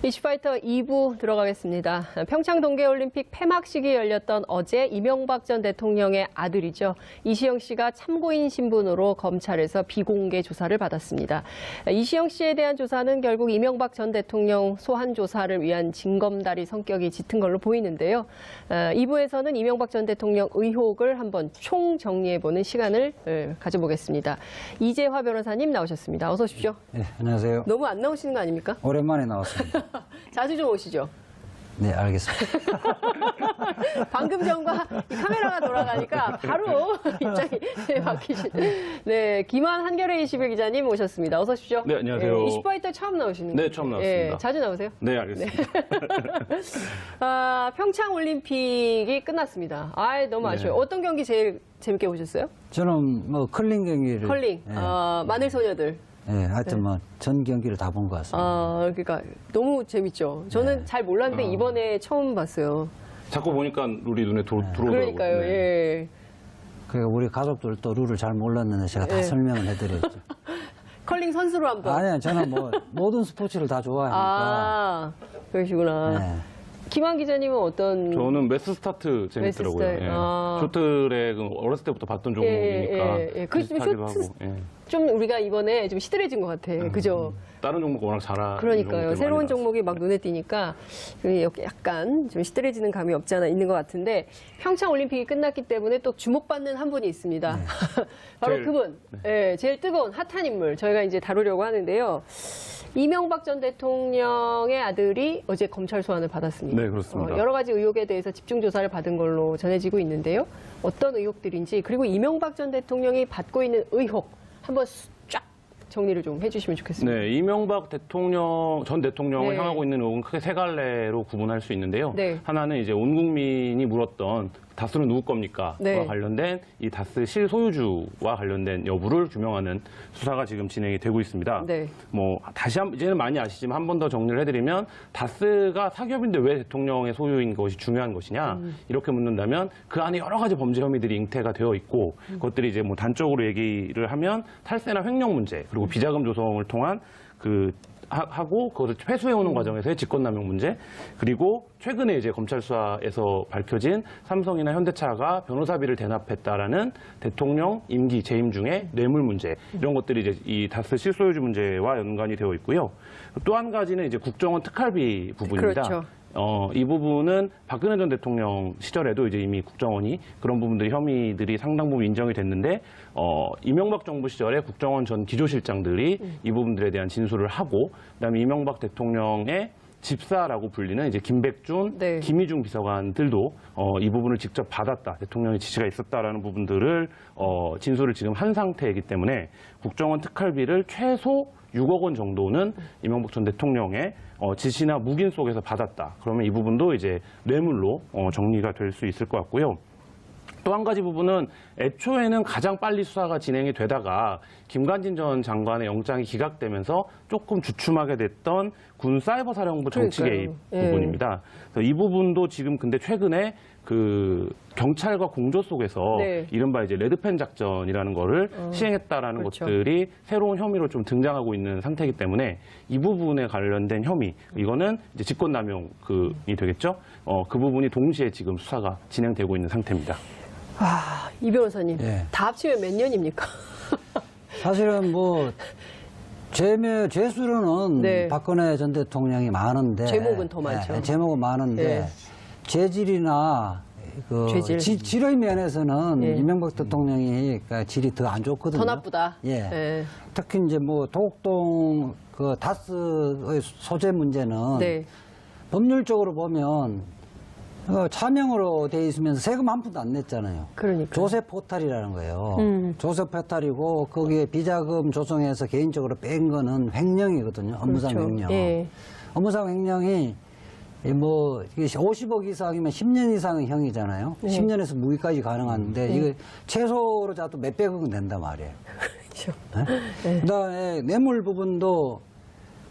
이슈파이터 2부 들어가겠습니다. 평창 동계올림픽 폐막식이 열렸던 어제 이명박 전 대통령의 아들이죠. 이시영 씨가 참고인 신분으로 검찰에서 비공개 조사를 받았습니다. 이시영 씨에 대한 조사는 결국 이명박 전 대통령 소환 조사를 위한 징검다리 성격이 짙은 걸로 보이는데요. 2부에서는 이명박 전 대통령 의혹을 한번 총정리해보는 시간을 가져보겠습니다. 이재화 변호사님 나오셨습니다. 어서 오십시오. 네, 안녕하세요. 너무 안 나오시는 거 아닙니까? 오랜만에 나왔습니다. 자주 좀 오시죠. 네, 알겠습니다. 방금 전과 이 카메라가 돌아가니까 바로 입장이 바뀌신. 네, 김한 한겨레 21 기자님 오셨습니다. 어서 오십시오. 네, 안녕하세요. 네, 이슈파이터 처음 나오시는 거예요? 네, 처음 나왔습니다. 자주 나오세요? 네, 알겠습니다. 평창 올림픽이 끝났습니다. 너무 아쉬워요. 네. 어떤 경기 제일 재밌게 보셨어요? 저는 뭐 컬링 경기를. 컬링. 네, 마늘 소녀들. 네, 하여튼 뭐 전 경기를 다 본 것 같습니다. 그러니까 너무 재밌죠. 저는 잘 몰랐는데 이번에 처음 봤어요. 자꾸 보니까 룰이 눈에 들어오더라고요. 그러니까요. 네. 예. 그러니까 우리 가족들도 룰을 잘 몰랐는데 제가 다 네. 설명을 해드렸죠. 컬링 선수로 한번. 아니요, 저는 뭐 모든 스포츠를 다 좋아하니까. 그러시구나. 네. 김한 기자님은 어떤? 저는 매스 스타트 재밌더라고요. 매스 스타트. 쇼트랙은 어렸을 때부터 봤던 종목이니까 그 비슷하기도 쇼트 하고. 예. 좀 우리가 이번에 좀 시들해진 것 같아. 그죠? 다른 종목 워낙 잘하는 그러니까요. 새로운 종목들이 종목이 막 눈에 띄니까 약간 좀 시들해지는 감이 없지 않아 있는 것 같은데 평창 올림픽이 끝났기 때문에 또 주목받는 한 분이 있습니다. 네. 바로 그분. 제일 뜨거운 핫한 인물 저희가 이제 다루려고 하는데요. 이명박 전 대통령의 아들이 어제 검찰 소환을 받았습니다. 네, 그렇습니다. 여러 가지 의혹에 대해서 집중 조사를 받은 걸로 전해지고 있는데요. 어떤 의혹들인지 그리고 이명박 전 대통령이 받고 있는 의혹 한번 쫙 정리를 좀 해주시면 좋겠습니다. 네, 이명박 전 대통령을 네. 향하고 있는 의혹은 크게 세 갈래로 구분할 수 있는데요. 네. 하나는 이제 온 국민이 물었던 다스는 누구 겁니까? 네. 와 관련된 이 다스 실소유주와 관련된 여부를 규명하는 수사가 지금 진행이 되고 있습니다. 네. 뭐 이제는 많이 아시지만 한 번 더 정리를 해드리면 다스가 사기업인데 왜 대통령의 소유인 것이 중요한 것이냐 이렇게 묻는다면 그 안에 여러 가지 범죄 혐의들이 잉태가 되어 있고 그것들이 이제 뭐 단적으로 얘기를 하면 탈세나 횡령 문제 그리고 비자금 조성을 통한 하고 그것을 회수해오는 과정에서의 직권남용 문제 그리고 최근에 이제 검찰 수사에서 밝혀진 삼성이나 현대차가 변호사비를 대납했다라는 대통령 임기 재임 중에 뇌물 문제 이런 것들이 이제 이 다스 실소유주 문제와 연관이 되어 있고요. 또 한 가지는 이제 국정원 특활비 부분입니다. 그렇죠. 이 부분은 박근혜 전 대통령 시절에도 이제 이미 국정원이 그런 부분들이 혐의들이 상당 부분 인정이 됐는데 이명박 정부 시절에 국정원 전 기조실장들이 이 부분들에 대한 진술을 하고 그다음에 이명박 대통령의 집사라고 불리는 이제 김백준, 네. 김희중 비서관들도 이 부분을 직접 받았다. 대통령의 지시가 있었다라는 부분들을 진술을 지금 한 상태이기 때문에 국정원 특활비를 최소 6억 원 정도는 이명박 전 대통령의 지시나 묵인 속에서 받았다. 그러면 이 부분도 이제 뇌물로 정리가 될 수 있을 것 같고요. 또 한 가지 부분은 애초에는 가장 빨리 수사가 진행이 되다가 김관진 전 장관의 영장이 기각되면서 조금 주춤하게 됐던 군 사이버 사령부 정치 개입 부분입니다. 그래서 이 부분도 지금 근데 최근에 그 경찰과 공조 속에서 네. 이른바 이제 레드펜 작전이라는 거를 시행했다라는 그렇죠. 것들이 새로운 혐의로 좀 등장하고 있는 상태이기 때문에 이 부분에 관련된 혐의 이거는 이제 직권남용이 되겠죠. 그 부분이 동시에 지금 수사가 진행되고 있는 상태입니다. 이 변호사님, 예. 다 합치면 몇 년입니까? 사실은 뭐 죄수로는 네. 박근혜 전 대통령이 많은데. 제목은 더 많죠. 네, 제목은 많은데 예. 재질이나 죄질. 질의 면에서는 예. 이명박 대통령이 그러니까 질이 더 안 좋거든요. 더 나쁘다. 예. 특히 이제 뭐 도곡동 그 다스의 소재 문제는 네. 법률적으로 보면 차명으로 돼 있으면서 세금 한 푼도 안 냈잖아요. 그러니까. 조세 포탈이라는 거예요. 조세 포탈이고 거기에 비자금 조성해서 개인적으로 뺀 거는 횡령이거든요. 업무상 그렇죠. 횡령. 예. 업무상 횡령이 뭐 이게 50억 이상이면 10년 이상의 형이잖아요. 네. 10년에서 무기까지 가능한데 이거 최소로 잡도 몇백억은 된단 말이에요. 그렇죠. 네? 그다음에 뇌물 부분도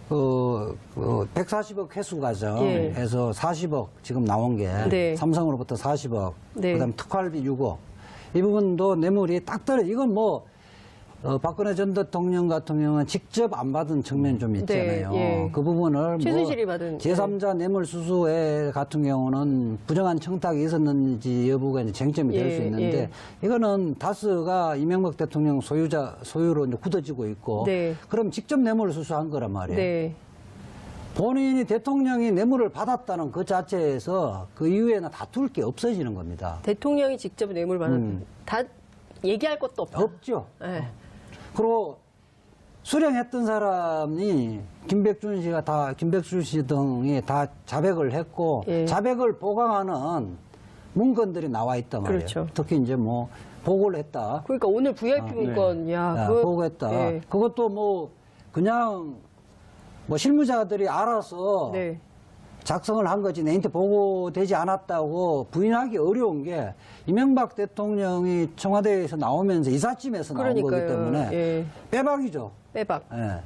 140억 회수 과정에서 40억 지금 나온 게 네. 삼성으로부터 40억 네. 그다음 특활비 6억 이 부분도 뇌물이 딱 떨어져. 이건 뭐 박근혜 전 대통령 같은 경우는 직접 안 받은 측면이 좀 있잖아요. 네, 예. 그 부분을 최순실이 받은 제3자 뇌물수수회 같은 경우는 부정한 청탁이 있었는지 여부가 이제 쟁점이 될 수 예, 있는데 예. 이거는 다스가 이명박 대통령 소유로 이제 굳어지고 있고 네. 그럼 직접 뇌물을 수수한 거란 말이에요. 네. 본인이 대통령이 뇌물을 받았다는 그 자체에서 그 이후에는 다툴 게 없어지는 겁니다. 대통령이 직접 뇌물 받은 다 얘기할 것도 없다. 없죠. 네. 그리고 수령했던 사람이 김백준 씨 등이 다 자백을 했고 예. 자백을 보강하는 문건들이 나와 있단 말이에요. 그렇죠. 특히 이제 뭐 보고를 했다. 그러니까 오늘 VIP 문건, 야, 그거- 보고했다. 예. 그것도 뭐 그냥 뭐 실무자들이 알아서 네. 작성을 한 거지 내한테 보고되지 않았다고 부인하기 어려운 게 이명박 대통령이 청와대에서 나오면서 이삿짐에서 나온 거기 그러니까요. 때문에 예. 빼박이죠. 빼박. 예.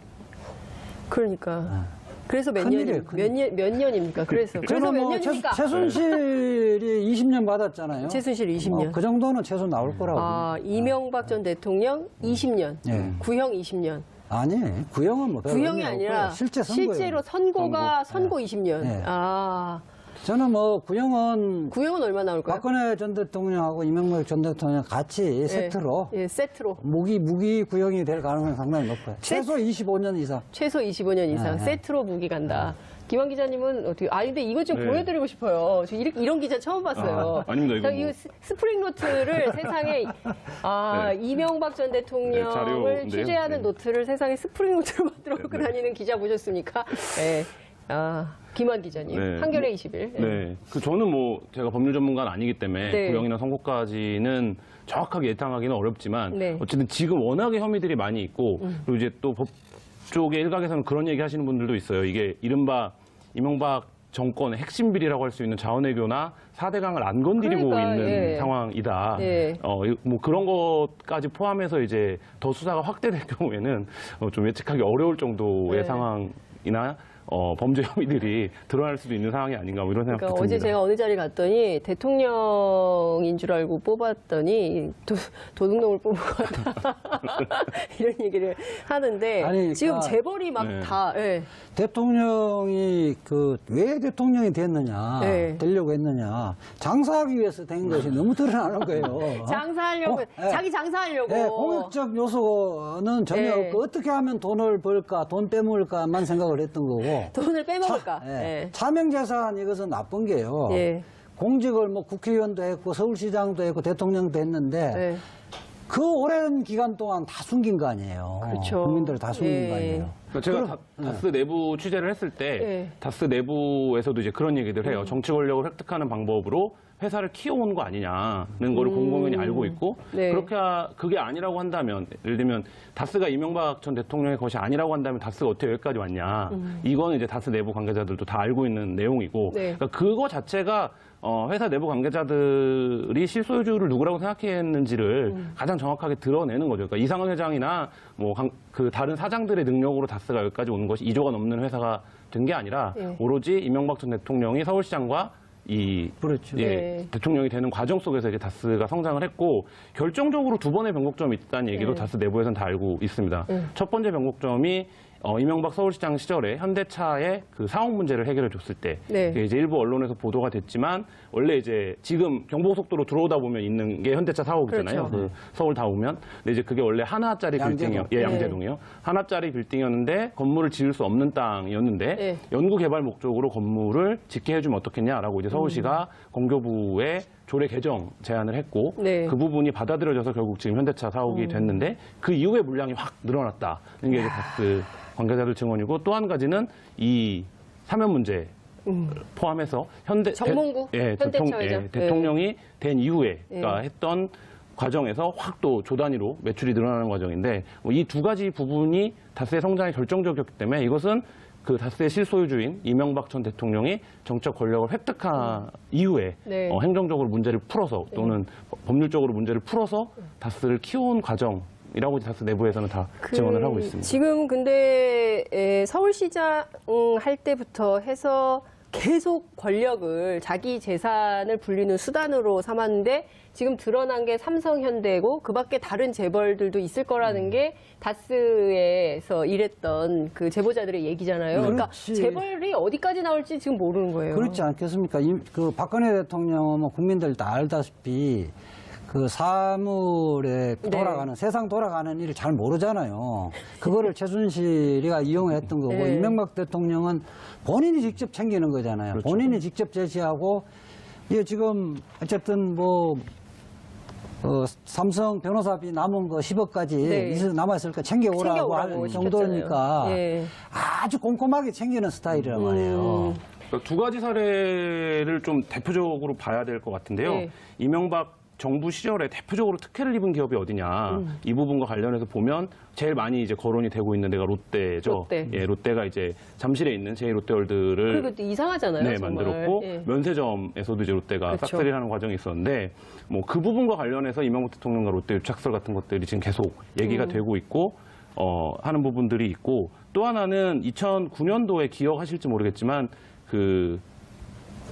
그러니까. 그래서 몇 큰일이에요, 년, 큰일. 몇 년입니까? 그래서 몇 저는 뭐 년입니까? 최순실이 20년 받았잖아요. 최순실 20년. 그 정도는 최소 나올 거라고. 아, 이명박 전 대통령 20년. 예. 구형 20년. 아니, 구형은 뭐 별로 구형이 의미가 아니라 없고요. 실제 선거예요. 실제로 선고가 선고 20년. 예. 아, 저는 뭐 구형은 구형은 얼마 나올까요? 박근혜 전 대통령하고 이명박 전 대통령 같이 세트로 예, 세트로. 무기 구형이 될 가능성이 상당히 높아요. 최소 25년 이상. 최소 25년 이상 네. 세트로 무기 간다. 김한 기자님은 어떻게? 아 근데 이거 좀 네. 보여드리고 싶어요. 저 이런 기자 처음 봤어요. 아닙니다, 이거 자, 뭐. 이 스프링 노트를 세상에 네. 이명박 전 대통령을 네, 자료인데요. 취재하는 네. 노트를 세상에 스프링 노트로 만들어 갖고 네. 다니는 기자 보셨습니까? 네. 김한 기자님, 네. 한겨레 20일. 네. 저는 뭐 제가 법률 전문가는 아니기 때문에 네. 구형이나 선고까지는 정확하게 예상하기는 어렵지만 네. 어쨌든 지금 워낙에 혐의들이 많이 있고 그리고 이제 또 법 쪽의 일각에서는 그런 얘기 하시는 분들도 있어요. 이게 이른바 이명박 정권의 핵심 비리라고 할 수 있는 자원외교나 4대강을 안 건드리고 그러니까, 있는 예. 상황이다. 예. 뭐 그런 것까지 포함해서 이제 더 수사가 확대될 경우에는 좀 예측하기 어려울 정도의 네. 상황이나 범죄 혐의들이 드러날 수도 있는 상황이 아닌가 뭐 이런 생각도 그러니까 듭니다. 어제 제가 어느 자리 갔더니 대통령인 줄 알고 뽑았더니 도둑놈을 뽑은 것 같다. 이런 얘기를 하는데 아니, 그러니까 지금 재벌이 막 네. 다 예. 대통령이 왜 대통령이 됐느냐, 네. 되려고 했느냐, 장사하기 위해서 된 것이 너무 드러나는 거예요. 장사하려고 예. 자기 장사하려고 네, 공익적 요소는 전혀 네. 없고 어떻게 하면 돈을 벌까, 돈 빼먹을까만 생각을 했던 거고. 돈을 빼먹을까. 예. 예. 차명재산 이것은 나쁜 게요. 예. 공직을 뭐 국회의원도 했고 서울시장도 했고 대통령도 했는데 예. 그 오랜 기간 동안 다 숨긴 거 아니에요. 그렇죠. 국민들을 다 숨긴 예. 거 아니에요. 그러니까 제가 다스 내부 취재를 했을 때 네. 다스 내부에서도 이제 그런 얘기들 해요. 정치 권력을 획득하는 방법으로 회사를 키워온 거 아니냐는 거를 공공연히 알고 있고 네. 그게 아니라고 한다면 예를 들면 다스가 이명박 전 대통령의 것이 아니라고 한다면 다스가 어떻게 여기까지 왔냐 이거는 이제 다스 내부 관계자들도 다 알고 있는 내용이고 네. 그러니까 그거 자체가 회사 내부 관계자들이 실소유주를 누구라고 생각했는지를 가장 정확하게 드러내는 거죠. 그러니까 이상은 회장이나 뭐 그 다른 사장들의 능력으로 다스가 여기까지 오는 것이 2조가 넘는 회사가 된 게 아니라 네. 오로지 이명박 전 대통령이 서울시장과 그렇죠. 네. 대통령이 되는 과정 속에서 이제 다스가 성장을 했고 결정적으로 두 번의 변곡점이 있다는 얘기도 네. 다스 내부에서는 다 알고 있습니다. 첫 번째 변곡점이 이명박 서울시장 시절에 현대차의 그 사업 문제를 해결해 줬을 때 네. 그게 이제 일부 언론에서 보도가 됐지만 원래 이제 지금 경부고속도로 들어오다 보면 있는 게 현대차 사옥이잖아요. 그렇죠. 그 서울 다 오면. 근데 이제 그게 원래 하나짜리 빌딩이요. 예, 네. 양재동이요. 하나짜리 빌딩이었는데 건물을 지을 수 없는 땅이었는데 네. 연구 개발 목적으로 건물을 짓게 해주면 어떻겠냐라고 이제 서울시가 공교부에 조례 개정 제안을 했고 네. 그 부분이 받아들여져서 결국 지금 현대차 사옥이 됐는데 그 이후에 물량이 확 늘어났다. 이게 이제 다스 관계자들 증언이고 또 한 가지는 이 사면 문제 포함해서 정몽구? 현대차 회장. 대통령이 된 이후에 네. 그러니까 했던 과정에서 확 또 조 단위로 매출이 늘어나는 과정인데 이 두 가지 부분이 다스의 성장에 결정적이었기 때문에 이것은 그 다스의 실소유주인 이명박 전 대통령이 정책 권력을 획득한 이후에 네. 행정적으로 문제를 풀어서 또는 법률적으로 문제를 풀어서 다스를 키워온 과정이라고 다스 내부에서는 다 증언을 하고 있습니다. 지금 근데 서울시장 할 때부터 해서 계속 권력을 자기 재산을 불리는 수단으로 삼았는데 지금 드러난 게 삼성현대고 그밖에 다른 재벌들도 있을 거라는 게 다스에서 일했던 그 제보자들의 얘기잖아요. 그러니까 그렇지. 재벌이 어디까지 나올지 지금 모르는 거예요. 그렇지 않겠습니까? 그 박근혜 대통령은 뭐 국민들 다 알다시피 그 사물에 돌아가는 세상 돌아가는 일을 잘 모르잖아요. 그거를 최순실이가 이용했던 거고 네. 이명박 대통령은 본인이 직접 챙기는 거잖아요. 그렇죠. 본인이 직접 제시하고 이게 지금 어쨌든 뭐 삼성 변호사비 남은 거 10억까지 네. 남았으니까 챙겨오라고 챙겨오라고 할 정도니까 시켰잖아요. 예. 아주 꼼꼼하게 챙기는 스타일이란 말이에요. 그러니까 두 가지 사례를 좀 대표적으로 봐야 될 것 같은데요. 네. 이명박 정부 시절에 대표적으로 특혜를 입은 기업이 어디냐. 이 부분과 관련해서 보면 제일 많이 이제 거론이 되고 있는 데가 롯데죠. 롯데. 예, 롯데가 이제 잠실에 있는 제2롯데월드를 그리고 또 이상하잖아요. 네, 정말. 만들었고 예. 면세점에서도 이제 롯데가 그렇죠. 싹쓸이를 하는 과정이 있었는데 뭐 그 부분과 관련해서 이명박 대통령과 롯데 유착설 같은 것들이 지금 계속 얘기가 되고 있고 하는 부분들이 있고 또 하나는 2009년도에 기억하실지 모르겠지만 그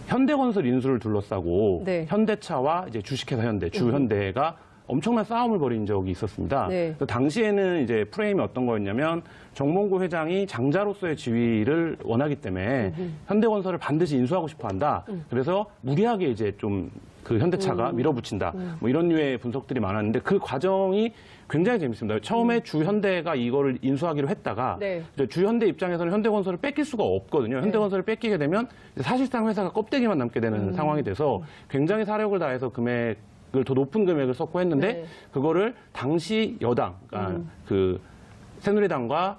현대건설 인수를 둘러싸고 네. 현대차와 이제 주식회사 현대, 주현대가 엄청난 싸움을 벌인 적이 있었습니다. 네. 그 당시에는 이제 프레임이 어떤 거였냐면 정몽구 회장이 장자로서의 지위를 원하기 때문에 현대건설을 반드시 인수하고 싶어 한다. 그래서 무리하게 이제 좀 그 현대차가 밀어붙인다. 뭐 이런 류의 분석들이 많았는데 그 과정이 굉장히 재밌습니다. 처음에 주현대가 이거를 인수하기로 했다가 네. 이제 주현대 입장에서는 현대건설을 뺏길 수가 없거든요. 현대건설을 뺏기게 되면 이제 사실상 회사가 껍데기만 남게 되는 상황이 돼서 굉장히 사력을 다해서 금액을 더 높은 금액을 썼고 했는데 네. 그거를 당시 여당, 그러니까 그 새누리당과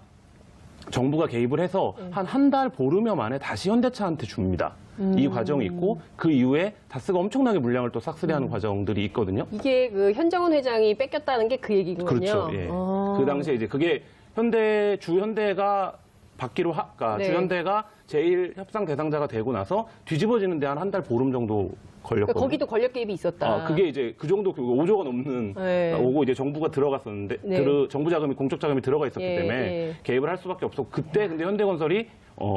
정부가 개입을 해서 한 달 보름여 만에 다시 현대차한테 줍니다. 이 과정이 있고 그 이후에 다스가 엄청나게 물량을 또 싹쓸이하는 과정들이 있거든요. 이게 그 현정훈 회장이 뺏겼다는 게 그 얘기군요. 그렇죠. 예. 그 당시에 이제 그게 주현대가 받기로 그러니까 네. 주현대가 제일 협상 대상자가 되고 나서 뒤집어지는데 한 달 보름 정도 걸렸거든요. 그러니까 거기도 권력 개입이 있었다. 그게 이제 그 정도 5조가 넘는 네. 오고 이제 정부가 들어갔었는데 네. 정부 자금이 공적 자금이 들어가 있었기 예, 때문에 예. 개입을 할 수밖에 없었고 그때 근데 현대건설이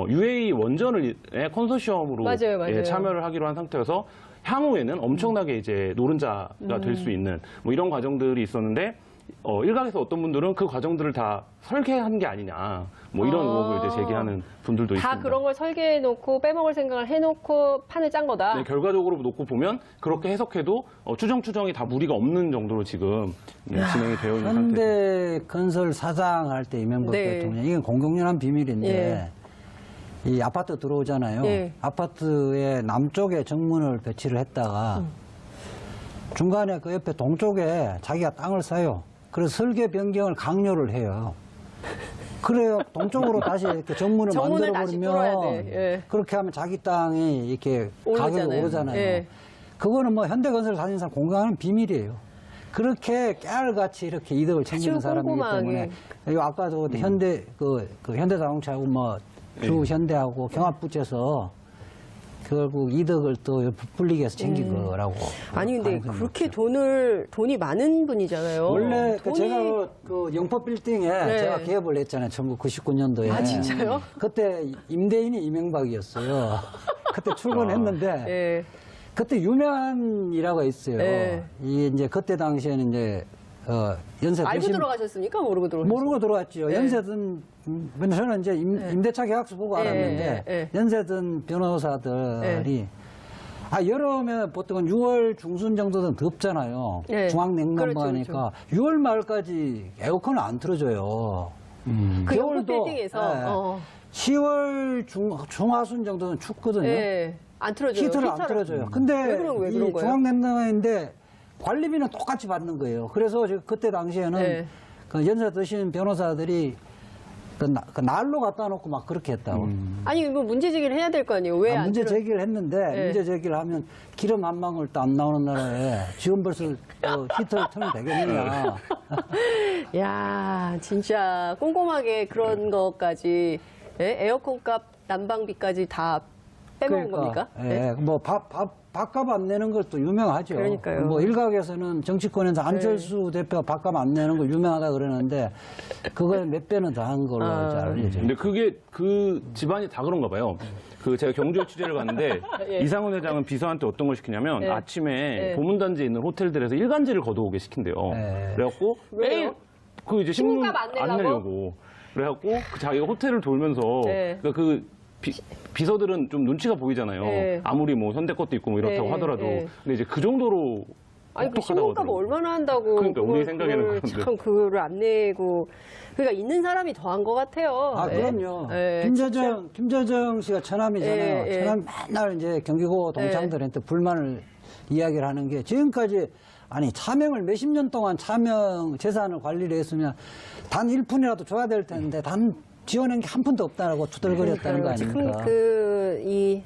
UAE 원전을 컨소시엄으로 맞아요, 맞아요. 예, 참여를 하기로 한 상태여서 향후에는 엄청나게 이제 노른자가 될 수 있는 뭐 이런 과정들이 있었는데 일각에서 어떤 분들은 그 과정들을 다 설계한 게 아니냐 뭐 이런 의혹을 이제 제기하는 분들도 다 있습니다. 그런 걸 설계해놓고 빼먹을 생각을 해놓고 판을 짠 거다. 네, 결과적으로 놓고 보면 그렇게 해석해도 추정이 다 무리가 없는 정도로 지금 진행이 되어 있는 상태입니다. 현대건설 사장할 때 이명박 네. 대통령 이건 공공연한 비밀인데 예. 이 아파트 들어오잖아요. 예. 아파트의 남쪽에 정문을 배치를 했다가 중간에 그 옆에 동쪽에 자기가 땅을 사요. 그래서 설계 변경을 강요를 해요. 그래요. 동쪽으로 다시 이렇게 정문을 정문을 다시 뚫어야 만들어버리면 돼. 예. 그렇게 하면 자기 땅이 이렇게 오르잖아요. 가격이 오르잖아요. 예. 그거는 뭐 현대건설 사진상 공개하는 비밀이에요. 그렇게 깨알같이 이렇게 이득을 챙기는 사람이기 꼼꼼하게. 때문에 그리고 아까도 현대 그 현대자동차하고 뭐 주현대하고 경합붙여서 결국 이득을 또 부풀리기 위해서 챙긴 거라고. 아니 근데 가능성이 그렇게 높죠. 돈이 많은 분이잖아요. 원래 그 돈이- 제가 그 영포 빌딩에 네. 제가 개업을 했잖아요. 1999년도에. 아, 진짜요? 그때 임대인이 이명박이었어요. 그때 출근했는데 예. 그때 유명한 일화가 있어요. 네. 이게 이제 그때 당시에는 이제 연세 알고 드신 들어가셨습니까? 모르고 들어가셨어요? 모르고 들어왔죠. 네. 연세든 저는 이제 임대차 계약서 보고 알았는데 네. 연세든 변호사들이 여름에 보통은 6월 중순 정도는 덥잖아요. 네. 중앙냉난방 그렇죠, 하니까 6월 말까지 에어컨을 안 틀어줘요. 그 영국 겨울도, 빌딩에서 10월 중하순 정도는 춥거든요. 예. 안 틀어줘요. 히터를 안 틀어줘요. 근데 왜 그런 이 거예요? 중앙냉난방인데 관리비는 똑같이 받는 거예요. 그래서 그때 당시에는 네. 그 연세 드신 변호사들이 그 날로 갖다 놓고 막 그렇게 했다고. 아니 뭐 문제 제기를 해야 될 거 아니에요? 왜 안 문제 틀어? 제기를 했는데 네. 문제 제기를 하면 기름 한 방울 도 안 나오는 나라에 지금 벌써 히터를 틀면 되겠느냐. 야 진짜 꼼꼼하게 그런 것까지 예? 에어컨 값 난방비까지 다 빼먹은 겁니까? 예, 네. 뭐 밥값 안 내는 것도 유명하죠. 그러니까요. 뭐 일각에서는 정치권에서 안철수 대표가 밥값 안 내는 거 유명하다 그러는데 그걸 몇 배는 더 한 걸로 이제 알려져요. 근데 그게 그 집안이 다 그런가 봐요. 그 제가 경주에 취재를 갔는데 예. 이상훈 회장은 비서한테 어떤 걸 시키냐면 예. 아침에 예. 보문단지에 있는 호텔들에서 일간지를 걷어오게 시킨대요. 예. 그래갖고 왜요? 매일 그 이제 신문 신문값 안 내려고. 그래갖고 그 자기가 호텔을 돌면서 예. 그러니까 그 비서들은 좀 눈치가 보이잖아요. 예. 아무리 뭐 현대 것도 있고 뭐 이렇다고 예, 하더라도 예. 근데 이제 그 정도로 아니 그 똑똑하다고 신문값 하더라고요. 얼마나 한다고 그러니까 우리 생각에는 그걸 그런데. 참 그거를 안 내고 그러니까 있는 사람이 더 한 것 같아요. 아, 예. 그럼요. 예, 김재정 씨가 처남이잖아요. 예, 예. 처남 맨날 이제 경기고 동창들한테 불만을 이야기를 하는 게 지금까지 아니 차명을 몇십 년 동안 차명 재산을 관리를 했으면 단 1푼이라도 줘야 될 텐데 단 지어낸 게 한 푼도 없다라고 투덜거렸다는 거 지금 아닙니까?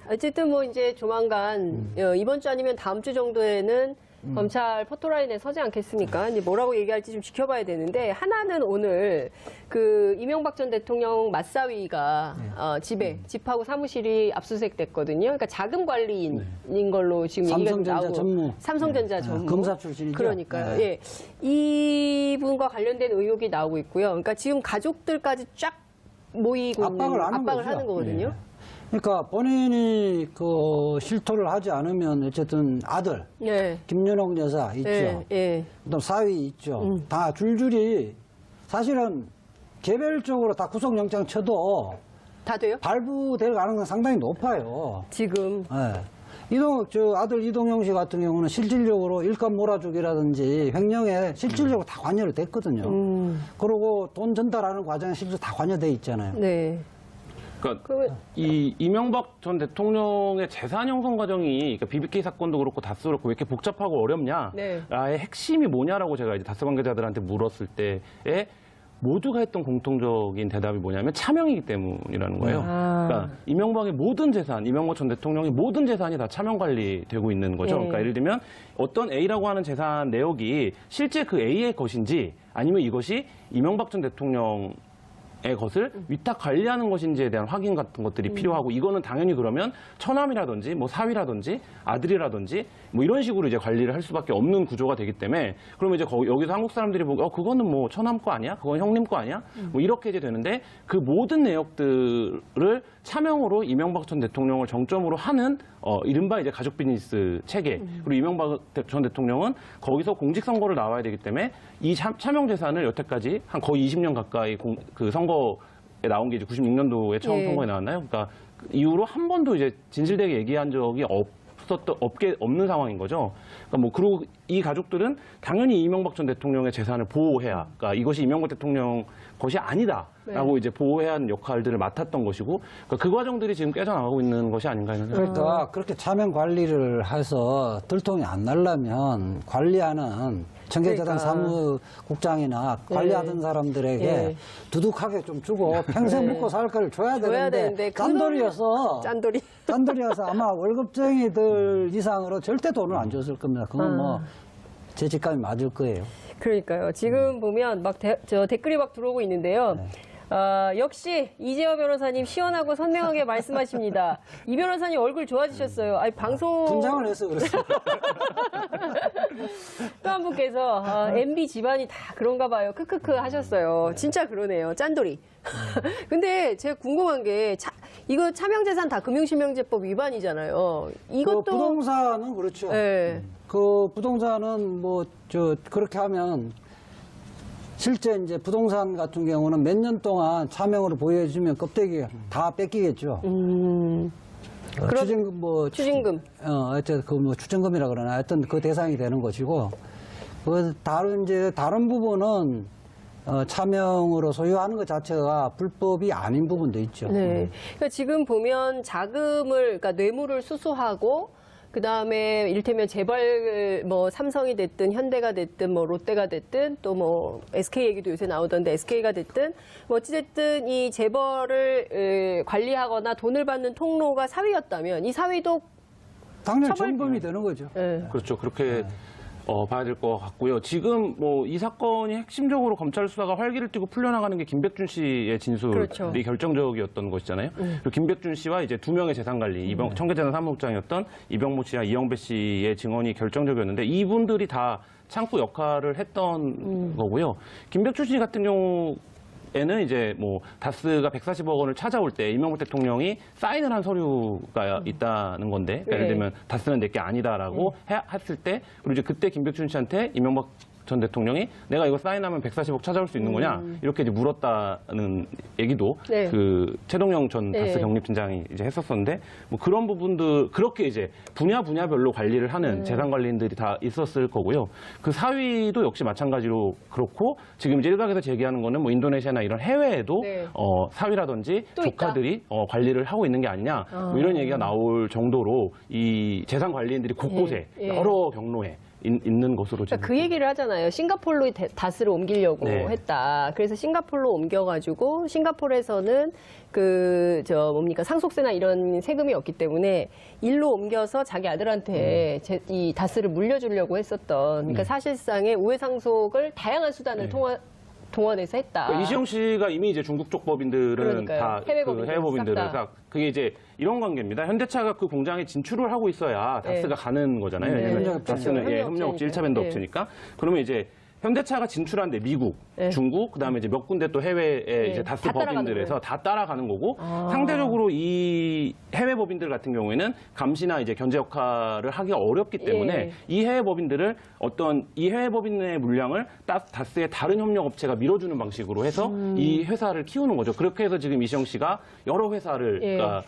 어쨌든 뭐 이제 조만간 이번 주 아니면 다음 주 정도에는 검찰 포토라인에 서지 않겠습니까? 이제 뭐라고 얘기할지 좀 지켜봐야 되는데 하나는 오늘 그 이명박 전 대통령 맞사위가 집하고 사무실이 압수수색됐거든요. 그러니까 자금 관리인인 걸로 지금 얘기가 좀 삼성전자 나오고 전무. 삼성전자 네. 전무 검사 출신이죠. 그러니까요. 네. 예, 이분과 관련된 의혹이 나오고 있고요. 그러니까 지금 가족들까지 쫙 모이고 압박을 하는 거죠. 하는 거거든요. 예. 그러니까 본인이 그 실토를 하지 않으면 어쨌든 아들 네. 김윤옥 여사 있죠. 예, 예. 그다음 사위 있죠. 다 줄줄이 사실은 개별적으로 다 구속영장 쳐도 다 돼요? 발부될 가능성이 상당히 높아요. 지금. 예. 아들 이동영 씨 같은 경우는 실질적으로 일감 몰아주기라든지 횡령에 실질적으로 다 관여를 됐거든요. 그리고 돈 전달하는 과정에 실제로 다 관여돼 있잖아요. 네. 그러니까 그러면- 이 이명박 전 대통령의 재산 형성 과정이 그러니까 BBK 사건도 그렇고 다스 그렇고 왜 이렇게 복잡하고 어렵냐? 네. 아예 핵심이 뭐냐라고 제가 이제 다스 관계자들한테 물었을 때에 모두가 했던 공통적인 대답이 뭐냐면 차명이기 때문이라는 거예요. 그러니까 이명박의 모든 재산, 이명박 전 대통령의 모든 재산이 다 차명 관리되고 있는 거죠. 예. 그러니까 예를 들면 어떤 A라고 하는 재산 내역이 실제 그 A의 것인지 아니면 이것이 이명박 전 대통령 의 것을 위탁 관리하는 것인지에 대한 확인 같은 것들이 필요하고 이거는 당연히 그러면 처남이라든지 뭐 사위라든지 아들이라든지 뭐 이런 식으로 이제 관리를 할 수밖에 없는 구조가 되기 때문에 그러면 이제 여기서 한국 사람들이 보고 그거는 뭐 처남 거 아니야? 그건 형님 거 아니야? 뭐 이렇게 이제 되는데 그 모든 내역들을 차명으로 이명박 전 대통령을 정점으로 하는 이른바 이제 가족 비즈니스 체계 그리고 이명박 전 대통령은 거기서 공직선거를 나와야 되기 때문에 이 차명 재산을 여태까지 한 거의 20년 가까이 그 선거에 나온 게 이제 96년도에 처음 예. 선거에 나왔나요? 그러니까 그 이후로 한 번도 이제 진실되게 얘기한 적이 없는 상황인 거죠. 그러니까 뭐 그리고 이 가족들은 당연히 이명박 전 대통령의 재산을 보호해야, 그러니까 이것이 이명박 대통령 것이 아니다라고 네. 이제 보호해야 하는 역할들을 맡았던 것이고, 그러니까 그 과정들이 지금 깨져나가고 있는 것이 아닌가 하는 생각이 듭니다. 그러니까 그렇게 차명 관리를 해서 들통이 안 나려면 관리하는 청계재단 그러니까. 사무국장이나 관리하던 사람들에게 예. 두둑하게 좀 주고 평생 네. 먹고 살 걸 줘야 줘야 되는데 되는데 짠돌이어서 짠돌이. 짠돌이어서 아마 월급쟁이들 이상으로 절대 돈을 안 줬을 겁니다. 그건 뭐 제 직감이 맞을 거예요. 그러니까요. 지금 보면 막 댓글이 막 들어오고 있는데요. 역시 이재호 변호사님 시원하고 선명하게 말씀하십니다. 이 변호사님 얼굴 좋아지셨어요. 아니 방송 분장을 해서 그랬어요. 또 한 분께서 MB 집안이 다 그런가 봐요. 크크크 하셨어요. 진짜 그러네요. 짠돌이. 근데 제가 궁금한 게 이거 차명재산 다 금융실명제법 위반이잖아요. 그 이것도 부동산은 그렇죠. 네. 그 부동산은 그렇게 하면 실제 이제 부동산 같은 경우는 몇 년 동안 차명으로 보여주면 껍데기 다 뺏기겠죠. 추징금 추징금. 어쨌든 그 추징금이라 그러나 하여튼 그 대상이 되는 것이고 그 다른 부분은 차명으로 소유하는 것 자체가 불법이 아닌 부분도 있죠. 네. 그러니까 지금 보면 자금을, 그러니까 뇌물을 수수하고, 그 다음에 이를테면 재벌, 뭐 삼성이 됐든 현대가 됐든 뭐 롯데가 됐든 또 뭐 SK 얘기도 요새 나오던데 SK가 됐든 뭐 어찌됐든 이 재벌을 관리하거나 돈을 받는 통로가 사위였다면 이 사위도 당연히 처벌- 점검이 되는 거죠. 예. 그렇죠. 그렇게 봐야 될 것 같고요. 지금 뭐 이 사건이 핵심적으로 검찰 수사가 활기를 띠고 풀려나가는 게 김백준 씨의 진술이 그렇죠. 결정적이었던 것이잖아요. 그리고 김백준 씨와 이제 두 명의 재산관리, 청계재산 사무국장이었던 이병모 씨와 이영배 씨의 증언이 결정적이었는데 이분들이 다 창구 역할을 했던 거고요. 김백준 씨 같은 경우에는 이제 뭐 다스가 140억 원을 찾아올 때 이명박 대통령이 사인을 한 서류가 있다는 건데, 그러니까 예를 들면 다스는 내게 아니다라고 했을 때, 그리고 이제 그때 김백준 씨한테 이명박 전 대통령이 내가 이거 사인하면 140억 찾아올 수 있는 거냐 이렇게 이제 물었다는 얘기도 네. 그 최동영 전 다스 네. 경립팀장이 이제 했었었는데, 뭐 그런 부분들 그렇게 이제 분야별로 관리를 하는 재산 관리인들이 다 있었을 거고요. 그 사위도 역시 마찬가지로 그렇고, 지금 이제 일각에서 제기하는 거는 뭐 인도네시아나 이런 해외에도 네. 사위라든지 또 조카들이 관리를 하고 있는 게 아니냐 뭐 이런 얘기가 나올 정도로 이 재산 관리인들이 곳곳에 예. 여러 경로에 있는 것으로 지금. 그러니까 그 얘기를 하잖아요. 싱가포르로 다스를 옮기려고 네. 했다. 그래서 싱가포르로 옮겨가지고 싱가포르에서는 뭡니까 상속세나 이런 세금이 없기 때문에 일로 옮겨서 자기 아들한테 이 다스를 물려주려고 했었던. 그러니까 사실상의 우회상속을 다양한 수단을 동원해서 했다. 그러니까 이시영 씨가 이미 이제 중국 쪽 법인들은 그러니까요. 다 해외 그 법인들 해외 법인들을 싹 다. 다 그게 이제 이런 관계입니다. 현대차가 그 공장에 진출을 하고 있어야 다스가 가는 거잖아요. 네. 왜냐면 협력업체니까. 다스는 협력업체니까. 협력업체 1차 밴드 네. 업체니까. 그러면 이제 현대차가 진출한데 미국, 중국, 그다음에 이제 몇 군데 또 해외에 이제 다스 다 따라가는 법인들에서 다 따라가는 거고, 아. 상대적으로 이 해외 법인들 같은 경우에는 감시나 이제 견제 역할을 하기가 어렵기 때문에 예. 이 해외 법인들을 이 해외 법인의 물량을 다스의 다른 협력업체가 밀어주는 방식으로 해서 이 회사를 키우는 거죠. 그렇게 해서 지금 이시영 씨가 여러 회사를 예. 그러니까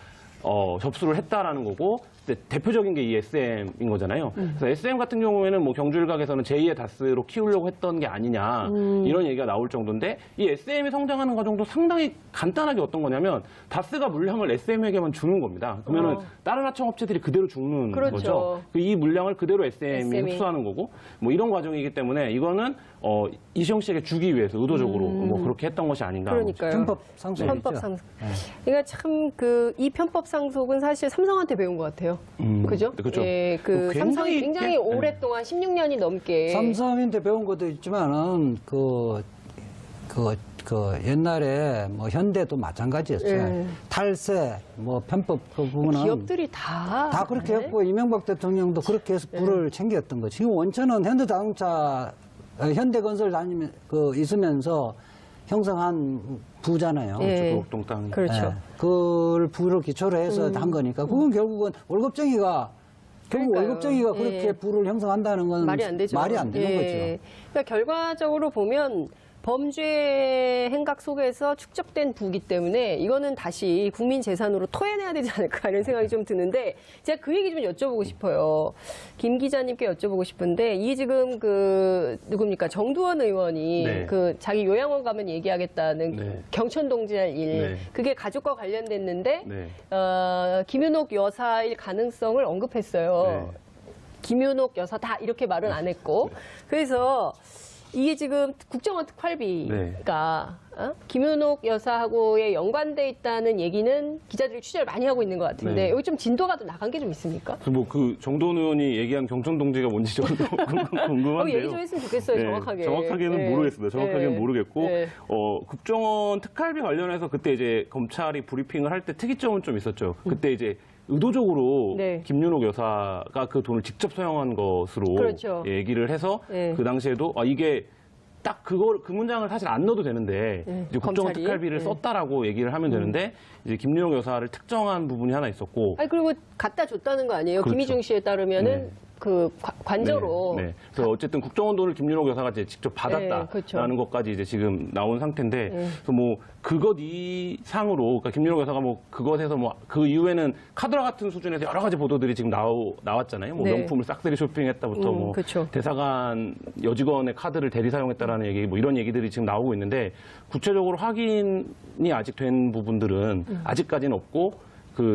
접수를 했다라는 거고, 대표적인 게 이 SM인 거잖아요. 그래서 SM 같은 경우에는 뭐 경주일각에서는 제2의 다스로 키우려고 했던 게 아니냐 이런 얘기가 나올 정도인데, 이 SM이 성장하는 과정도 상당히 간단하게 어떤 거냐면 다스가 물량을 SM에게만 주는 겁니다. 그러면은 다른 하청업체들이 그대로 죽는 그렇죠. 거죠. 이 물량을 그대로 SM이 SM이. 흡수하는 거고, 뭐 이런 과정이기 때문에 이거는 이시영 씨에게 주기 위해서 의도적으로 뭐 그렇게 했던 것이 아닌가. 그러니까요. 편법 상속이죠. 편법 상속. 그러니까 참 이 편법 상속은 사실 삼성한테 배운 것 같아요. 그죠? 그렇죠. 예, 그 굉장히 삼성이 굉장히 예. 오랫동안 16년이 넘게 삼성인데 배운 것도 있지만은 옛날에 뭐 현대도 마찬가지였어요. 예. 탈세, 뭐 편법 그 부분은 기업들이 다 그렇게 네. 했고, 이명박 대통령도 그렇게 해서 불을 챙겼던 거죠. 지금 원천은 현대자동차, 현대건설 있으면서 형성한 부잖아요. 예. 구곡동 땅. 그렇죠. 예. 그걸 부를 기초로 해서 한 거니까, 그건 결국은 월급쟁이가 그러니까요. 월급쟁이가 예. 그렇게 부를 형성한다는 건 말이 안 되죠. 말이 안 되는 예. 거죠. 그러니까 결과적으로 보면 범죄 행각 속에서 축적된 부기 때문에 이거는 다시 국민 재산으로 토해내야 되지 않을까 이런 생각이 좀 드는데, 제가 그 얘기 좀 여쭤보고 싶어요. 김 기자님께 여쭤보고 싶은데, 이게 지금 누굽니까 정두원 의원이 네. 자기 요양원 가면 얘기하겠다는 네. 경천동지할 일, 네. 그게 가족과 관련됐는데 네. 김윤옥 여사일 가능성을 언급했어요. 네. 김윤옥 여사다 이렇게 말은 안 했고, 그래서 이게 지금 국정원 특활비가 김윤옥 여사하고의 연관돼 있다는 얘기는 기자들이 취재를 많이 하고 있는 것 같은데, 네. 여기 좀 진도가 더 나간 게 좀 있습니까? 뭐 정도원 의원이 얘기한 경천동지가 뭔지 좀 궁금한데요. 얘기 좀 했으면 좋겠어요, 네, 정확하게. 정확하게는 네. 모르겠습니다. 정확하게는 네. 모르겠고, 네. 국정원 특활비 관련해서 그때 이제 검찰이 브리핑을 할 때 특이점은 좀 있었죠. 그때 이제 의도적으로 네. 김윤옥 여사가 그 돈을 직접 사용한 것으로 그렇죠. 얘기를 해서 네. 그 당시에도 이게 딱 그 문장을 사실 안 넣어도 되는데 네, 이제 국정원 검찰이. 특활비를 네. 썼다라고 얘기를 하면 되는데, 이제 김윤옥 여사를 특정한 부분이 하나 있었고, 아니, 그리고 갖다 줬다는 거 아니에요? 그렇죠. 김희중 씨에 따르면은 네. 관저로. 네. 그래서 어쨌든 국정원 돈을 김윤옥 여사가 이제 직접 받았다라는 네, 그렇죠. 것까지 이제 지금 나온 상태인데, 그래서 뭐 그것 이상으로, 그러니까 김윤옥 여사가 뭐 그것에서 뭐 그 이후에는 카드라 같은 수준에서 여러 가지 보도들이 지금 나왔잖아요. 뭐 네. 명품을 싹쓸이 쇼핑했다부터 뭐 그렇죠. 대사관 여직원의 카드를 대리 사용했다라는 얘기, 뭐 이런 얘기들이 지금 나오고 있는데, 구체적으로 확인이 아직 된 부분들은 아직까지는 없고,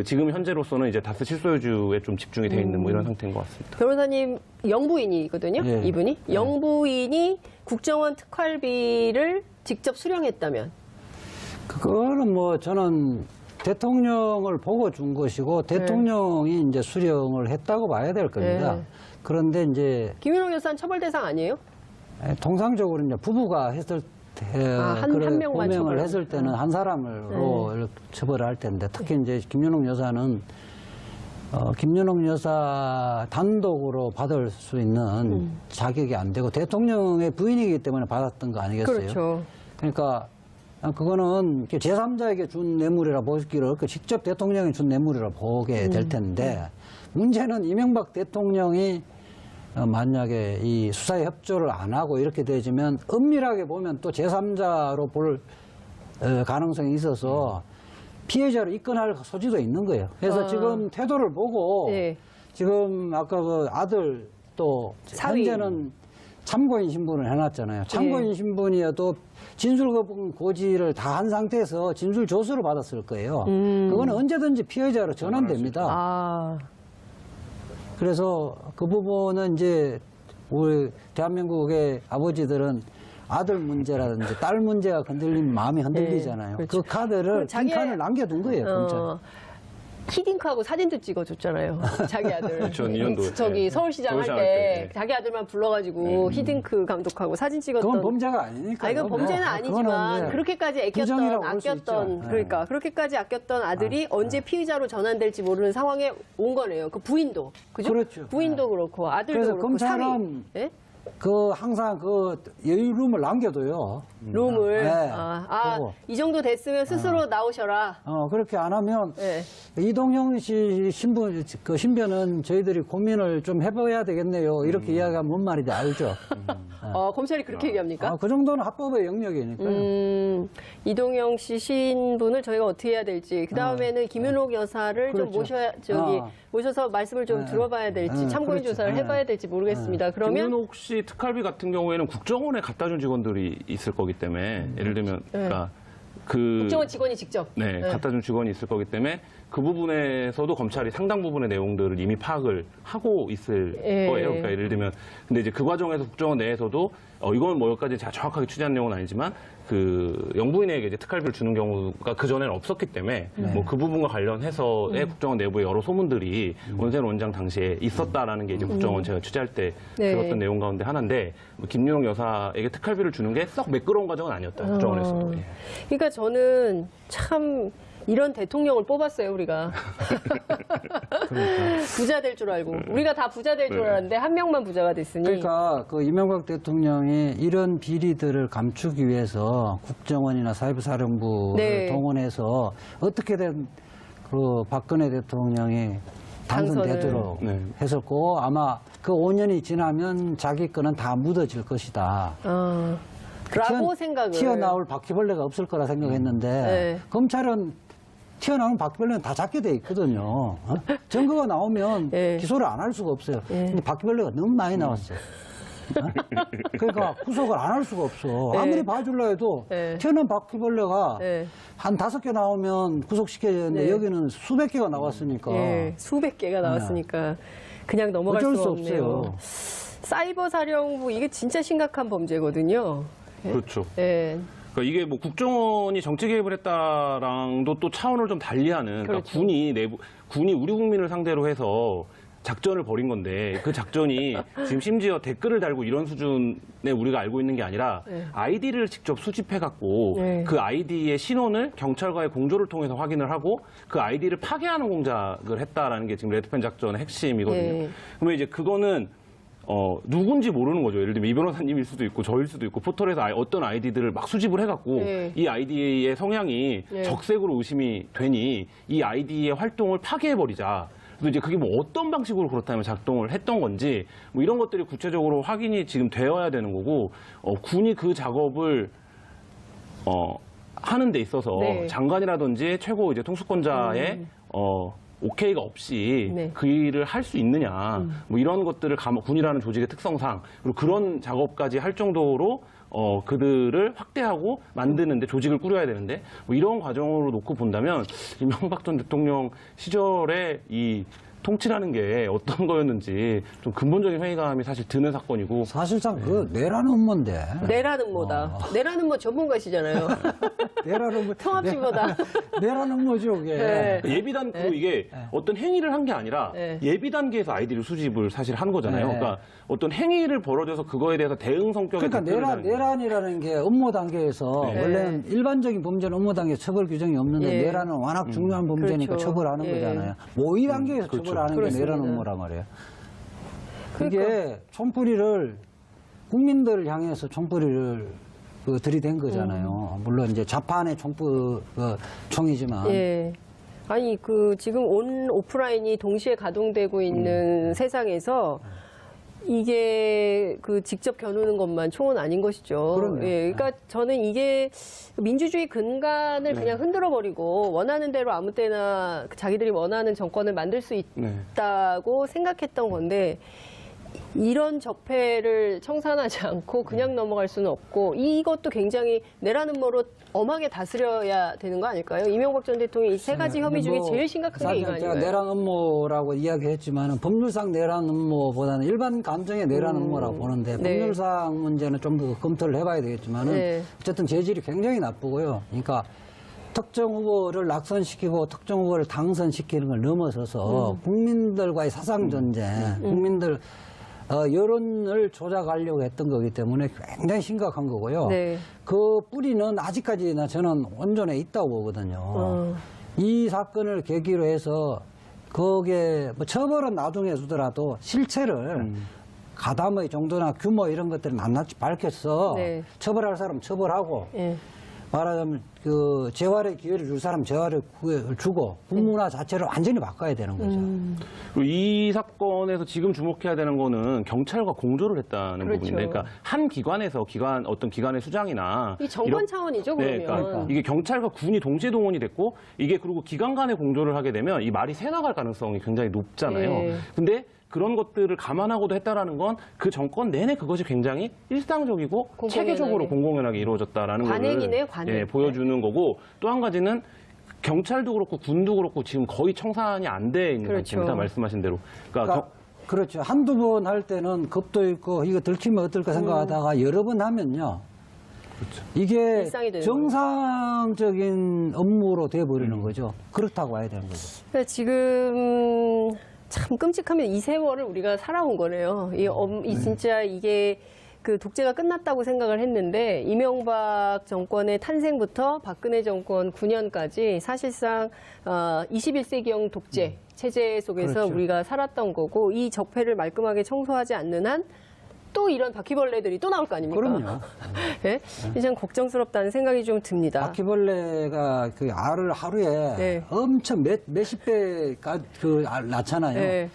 지금 현재로서는 이제 다스 실소유주에 좀 집중이 돼 있는 뭐 이런 상태인 것 같습니다. 변호사님 영부인이거든요. 예. 이분이 영부인이 국정원 특활비를 직접 수령했다면, 그거는 뭐 저는 대통령을 보고 준 것이고 대통령이 이제 수령을 했다고 봐야 될 겁니다. 네. 그런데 이제 김윤옥 여사는 처벌 대상 아니에요? 통상적으로 이제 부부가 했을 때 한 명만 고명을 처벌. 했을 때는 한 사람으로 이렇게 처벌을 할 텐데 특히 이제 김윤옥 여사는 김윤옥 여사 단독으로 받을 수 있는 자격이 안 되고 대통령의 부인이기 때문에 받았던 거 아니겠어요? 그렇죠. 그러니까 그거는 제3자에게 준 뇌물이라 보기를 어렵고 직접 대통령이 준 뇌물이라 보게 될 텐데 문제는 이명박 대통령이 만약에 이 수사에 협조를 안 하고 이렇게 되지면 은밀하게 보면 또 제3자로 볼 가능성이 있어서 피해자로 입건할 소지도 있는 거예요. 그래서 지금 태도를 보고 네. 지금 아까 그 아들 또 사위. 현재는 참고인 신분을 해놨잖아요. 참고인 신분이어도 진술거부 고지를 다 한 상태에서 진술 조서를 받았을 거예요. 그거는 언제든지 피해자로 전환됩니다. 아, 그래서 그 부분은 이제 우리 대한민국의 아버지들은 아들 문제라든지 딸 문제가 건들리면 마음이 흔들리잖아요. 네, 그렇죠. 그 카드를 자기의- 빈칸을 남겨둔 거예요, 검찰. 히딩크하고 사진도 찍어줬잖아요. 자기 아들. 그렇죠, 2년도에. 저기 네. 서울시장 할 서울시장 때 할 때. 자기 아들만 불러가지고 히딩크 감독하고 사진 찍었던. 그건 범죄가 아니니까. 아, 이건 범죄는 아니지만 그렇게까지 부정이라고 아꼈던, 볼수 있죠. 아꼈던, 네. 그러니까 그렇게까지 아꼈던 아들이 언제 피의자로 전환될지 모르는 상황에 온 거네요. 그 부인도, 그죠? 그렇죠. 부인도 그렇고 아들도 그래서 그렇고 검찰은 사위, 예? 그 항상 그 여유룸을 남겨둬요. 룸을 네. 이 정도 됐으면 스스로 나오셔라. 그렇게 안 하면 예. 이동영 씨 신변은 저희들이 고민을 좀 해봐야 되겠네요. 이렇게 이야기하면 뭔 말인지 알죠. 검찰이 그렇게 얘기합니까? 그 정도는 합법의 영역이니까요. 이동영 씨 신분을 저희가 어떻게 해야 될지, 그 다음에는 김윤옥 여사를 좀 그렇죠. 모셔서 말씀을 좀 들어봐야 될지, 참고인 그렇죠. 조사를 해봐야 될지 모르겠습니다. 그러면 김윤옥 씨 특활비 같은 경우에는 국정원에 갖다 준 직원들이 있을 거기 때문에 예를 들면 그러니까 그 국정원 직원이 직접. 네, 갖다 준 직원이 있을 거기 때문에 그 부분에서도 검찰이 상당 부분의 내용들을 이미 파악을 하고 있을 예. 거예요. 그러니까 예를 들면 근데 이제 그 과정에서 국정원 내에서도 이건 뭐 여기까지 제가 정확하게 취재한 내용은 아니지만 그 영부인에게 이제 특활비를 주는 경우가 그 전에는 없었기 때문에 뭐 그 부분과 관련해서의 국정원 내부의 여러 소문들이 원세훈 원장 당시에 있었다라는 게 이제 국정원 제가 취재할 때 네. 들었던 내용 가운데 하나인데 뭐 김윤옥 여사에게 특활비를 주는 게 썩 매끄러운 과정은 아니었다 국정원에서도. 예. 그러니까 저는 참 이런 대통령을 뽑았어요, 우리가. 부자 될 줄 알고. 우리가 다 부자 될 줄 알았는데 한 명만 부자가 됐으니. 그러니까 그 이명박 대통령이 이런 비리들을 감추기 위해서 국정원이나 사회부사령부를 네. 동원해서 어떻게든 그 박근혜 대통령이 당선되도록 네. 했었고 아마 그 5년이 지나면 자기 거는 다 묻어질 것이다. 라고 생각을. 튀어나올 바퀴벌레가 없을 거라 생각했는데 네. 검찰은 튀어나온 바퀴벌레는 다 잡게 돼 있거든요. 증거가 나오면 네. 기소를 안 할 수가 없어요. 근데 바퀴벌레가 너무 많이 나왔어요. 그러니까 구속을 안 할 수가 없어. 아무리 봐줄라 해도 네. 튀어나온 바퀴벌레가 네. 한 5개 나오면 구속시켜야 되는데 네. 여기는 수백 개가 나왔으니까 예, 수백 개가 나왔으니까 그냥 넘어갈 어쩔 수 수 없네요. 없어요. 사이버 사령부 이게 진짜 심각한 범죄거든요. 그렇죠. 예. 그러니까 이게 뭐 국정원이 정치 개입을 했다랑도 또 차원을 좀 달리하는 그러니까 그렇죠. 군이 우리 국민을 상대로 해서 작전을 벌인 건데 그 작전이 지금 심지어 댓글을 달고 이런 수준의 우리가 알고 있는 게 아니라 아이디를 직접 수집해 갖고 네. 그 아이디의 신원을 경찰과의 공조를 통해서 확인을 하고 그 아이디를 파괴하는 공작을 했다라는 게 지금 레드펜 작전의 핵심이거든요. 네. 그러면 이제 그거는 누군지 모르는 거죠. 예를 들면 이 변호사님일 수도 있고 저일 수도 있고 포털에서 어떤 아이디들을 막 수집을 해갖고 네. 이 아이디의 성향이 네. 적색으로 의심이 되니 이 아이디의 활동을 파괴해버리자. 그래서 이제 그게 뭐 어떤 방식으로 그렇다면 작동을 했던 건지 뭐 이런 것들이 구체적으로 확인이 지금 되어야 되는 거고 군이 그 작업을 하는 데 있어서 네. 장관이라든지 최고 이제 통수권자의 오케이가 없이 네. 그 일을 할 수 있느냐 뭐 이런 것들을 군이라는 조직의 특성상 그리고 그런 작업까지 할 정도로 그들을 확대하고 만드는데 조직을 꾸려야 되는데 뭐 이런 과정으로 놓고 본다면 이명박 전 대통령 시절에 이 통치라는 게 어떤 거였는지 좀 근본적인 회의감이 사실 드는 사건이고 사실상 그 내란 음모인데. 내란 음모다. 내란 음모 전문가시잖아요. 내란 음모. 통합신보다. 내란 음모죠, 그게. 네. 예비단 그리고 이게 어떤 행위를 한 게 아니라 네. 예비 단계에서 아이디를 수집을 사실 한 거잖아요. 네. 그러니까 어떤 행위를 벌어져서 그거에 대해서 대응 성격의 그러니까 대표를 하는 거예요. 내란이라는 게 업무 단계에서 네. 원래는 일반적인 범죄는 업무 단계 처벌 규정이 없는데 예. 내란은 워낙 중요한 범죄니까 그렇죠. 처벌하는 예. 거잖아요. 모의 단계에서 그렇죠. 처벌하는 게 그렇습니다. 내란 업무란 말이에요. 그러니까. 그게 총뿌리를 국민들을 향해서 총뿌리를 들이댄 거잖아요. 물론 이제 자판의 총이지만 예. 아니 지금 온 오프라인이 동시에 가동되고 있는 세상에서 이게 직접 겨누는 것만 총은 아닌 것이죠. 그럼요. 예, 그러니까 저는 이게 민주주의 근간을 그냥 흔들어 버리고 원하는 대로 아무 때나 자기들이 원하는 정권을 만들 수 있다고 생각했던 건데 이런 적폐를 청산하지 않고 그냥 넘어갈 수는 없고 이것도 굉장히 내란 음모로 엄하게 다스려야 되는 거 아닐까요? 이명박 전 대통령이 이 세 가지 혐의 중에 제일 심각한 게 이거 사실 제가 아닌가요? 내란 음모라고 이야기했지만 법률상 내란 음모보다는 일반 감정의 내란 음모라고 보는데 네. 법률상 문제는 좀 더 검토를 해봐야 되겠지만은 네. 어쨌든 재질이 굉장히 나쁘고요. 그러니까 특정 후보를 낙선시키고 특정 후보를 당선시키는 걸 넘어서서 국민들과의 사상 전쟁, 국민들 여론을 조작하려고 했던 거기 때문에 굉장히 심각한 거고요. 네. 그 뿌리는 아직까지나 저는 온전해 있다고 보거든요. 이 사건을 계기로 해서 거기에 뭐 처벌은 나중에 주더라도 실체를 가담의 정도나 규모 이런 것들을 낱낱이 밝혀서 네. 처벌할 사람 처벌하고 예. 말하자면 재활의 기회를 줄 사람 재활을 주고 국문화 자체를 완전히 바꿔야 되는 거죠. 그리고 이 사건에서 지금 주목해야 되는 거는 경찰과 공조를 했다는 그렇죠. 부분인데, 그러니까 한 기관에서 어떤 기관의 수장이나 이 정권 차원이죠, 그러면. 네, 그러니까 이게 경찰과 군이 동시에 동원이 됐고 이게 그리고 기관 간의 공조를 하게 되면 이 말이 새 나갈 가능성이 굉장히 높잖아요. 예. 근데 그런 것들을 감안하고도 했다라는 건 그 정권 내내 그것이 굉장히 일상적이고 공공연하게. 체계적으로 공공연하게 이루어졌다라는 관행이네요, 거를 관행. 보여주는 거고, 또 한 가지는 경찰도 그렇고 군도 그렇고 지금 거의 청산이 안 돼 있는 그렇죠. 상태입니다. 말씀하신 대로. 그러니까 그렇죠. 한두 번 할 때는 겁도 있고 이거 들키면 어떨까 생각하다가 여러 번 하면요. 이게 일상이 되는 정상적인 업무로 돼버리는 거죠. 그렇다고 봐야 되는 거죠. 그러니까 지금 참 끔찍하면 이 세월을 우리가 살아온 거네요. 이 진짜 이게 독재가 끝났다고 생각을 했는데 이명박 정권의 탄생부터 박근혜 정권 9년까지 사실상 21세기형 독재 체제 속에서 그렇죠. 우리가 살았던 거고 이 적폐를 말끔하게 청소하지 않는 한 또 이런 바퀴벌레들이 또 나올 거 아닙니까? 그럼요. 네? 참 걱정스럽다는 생각이 좀 듭니다. 바퀴벌레가 그 알을 하루에 네. 엄청 몇십 배가 낳잖아요. 네.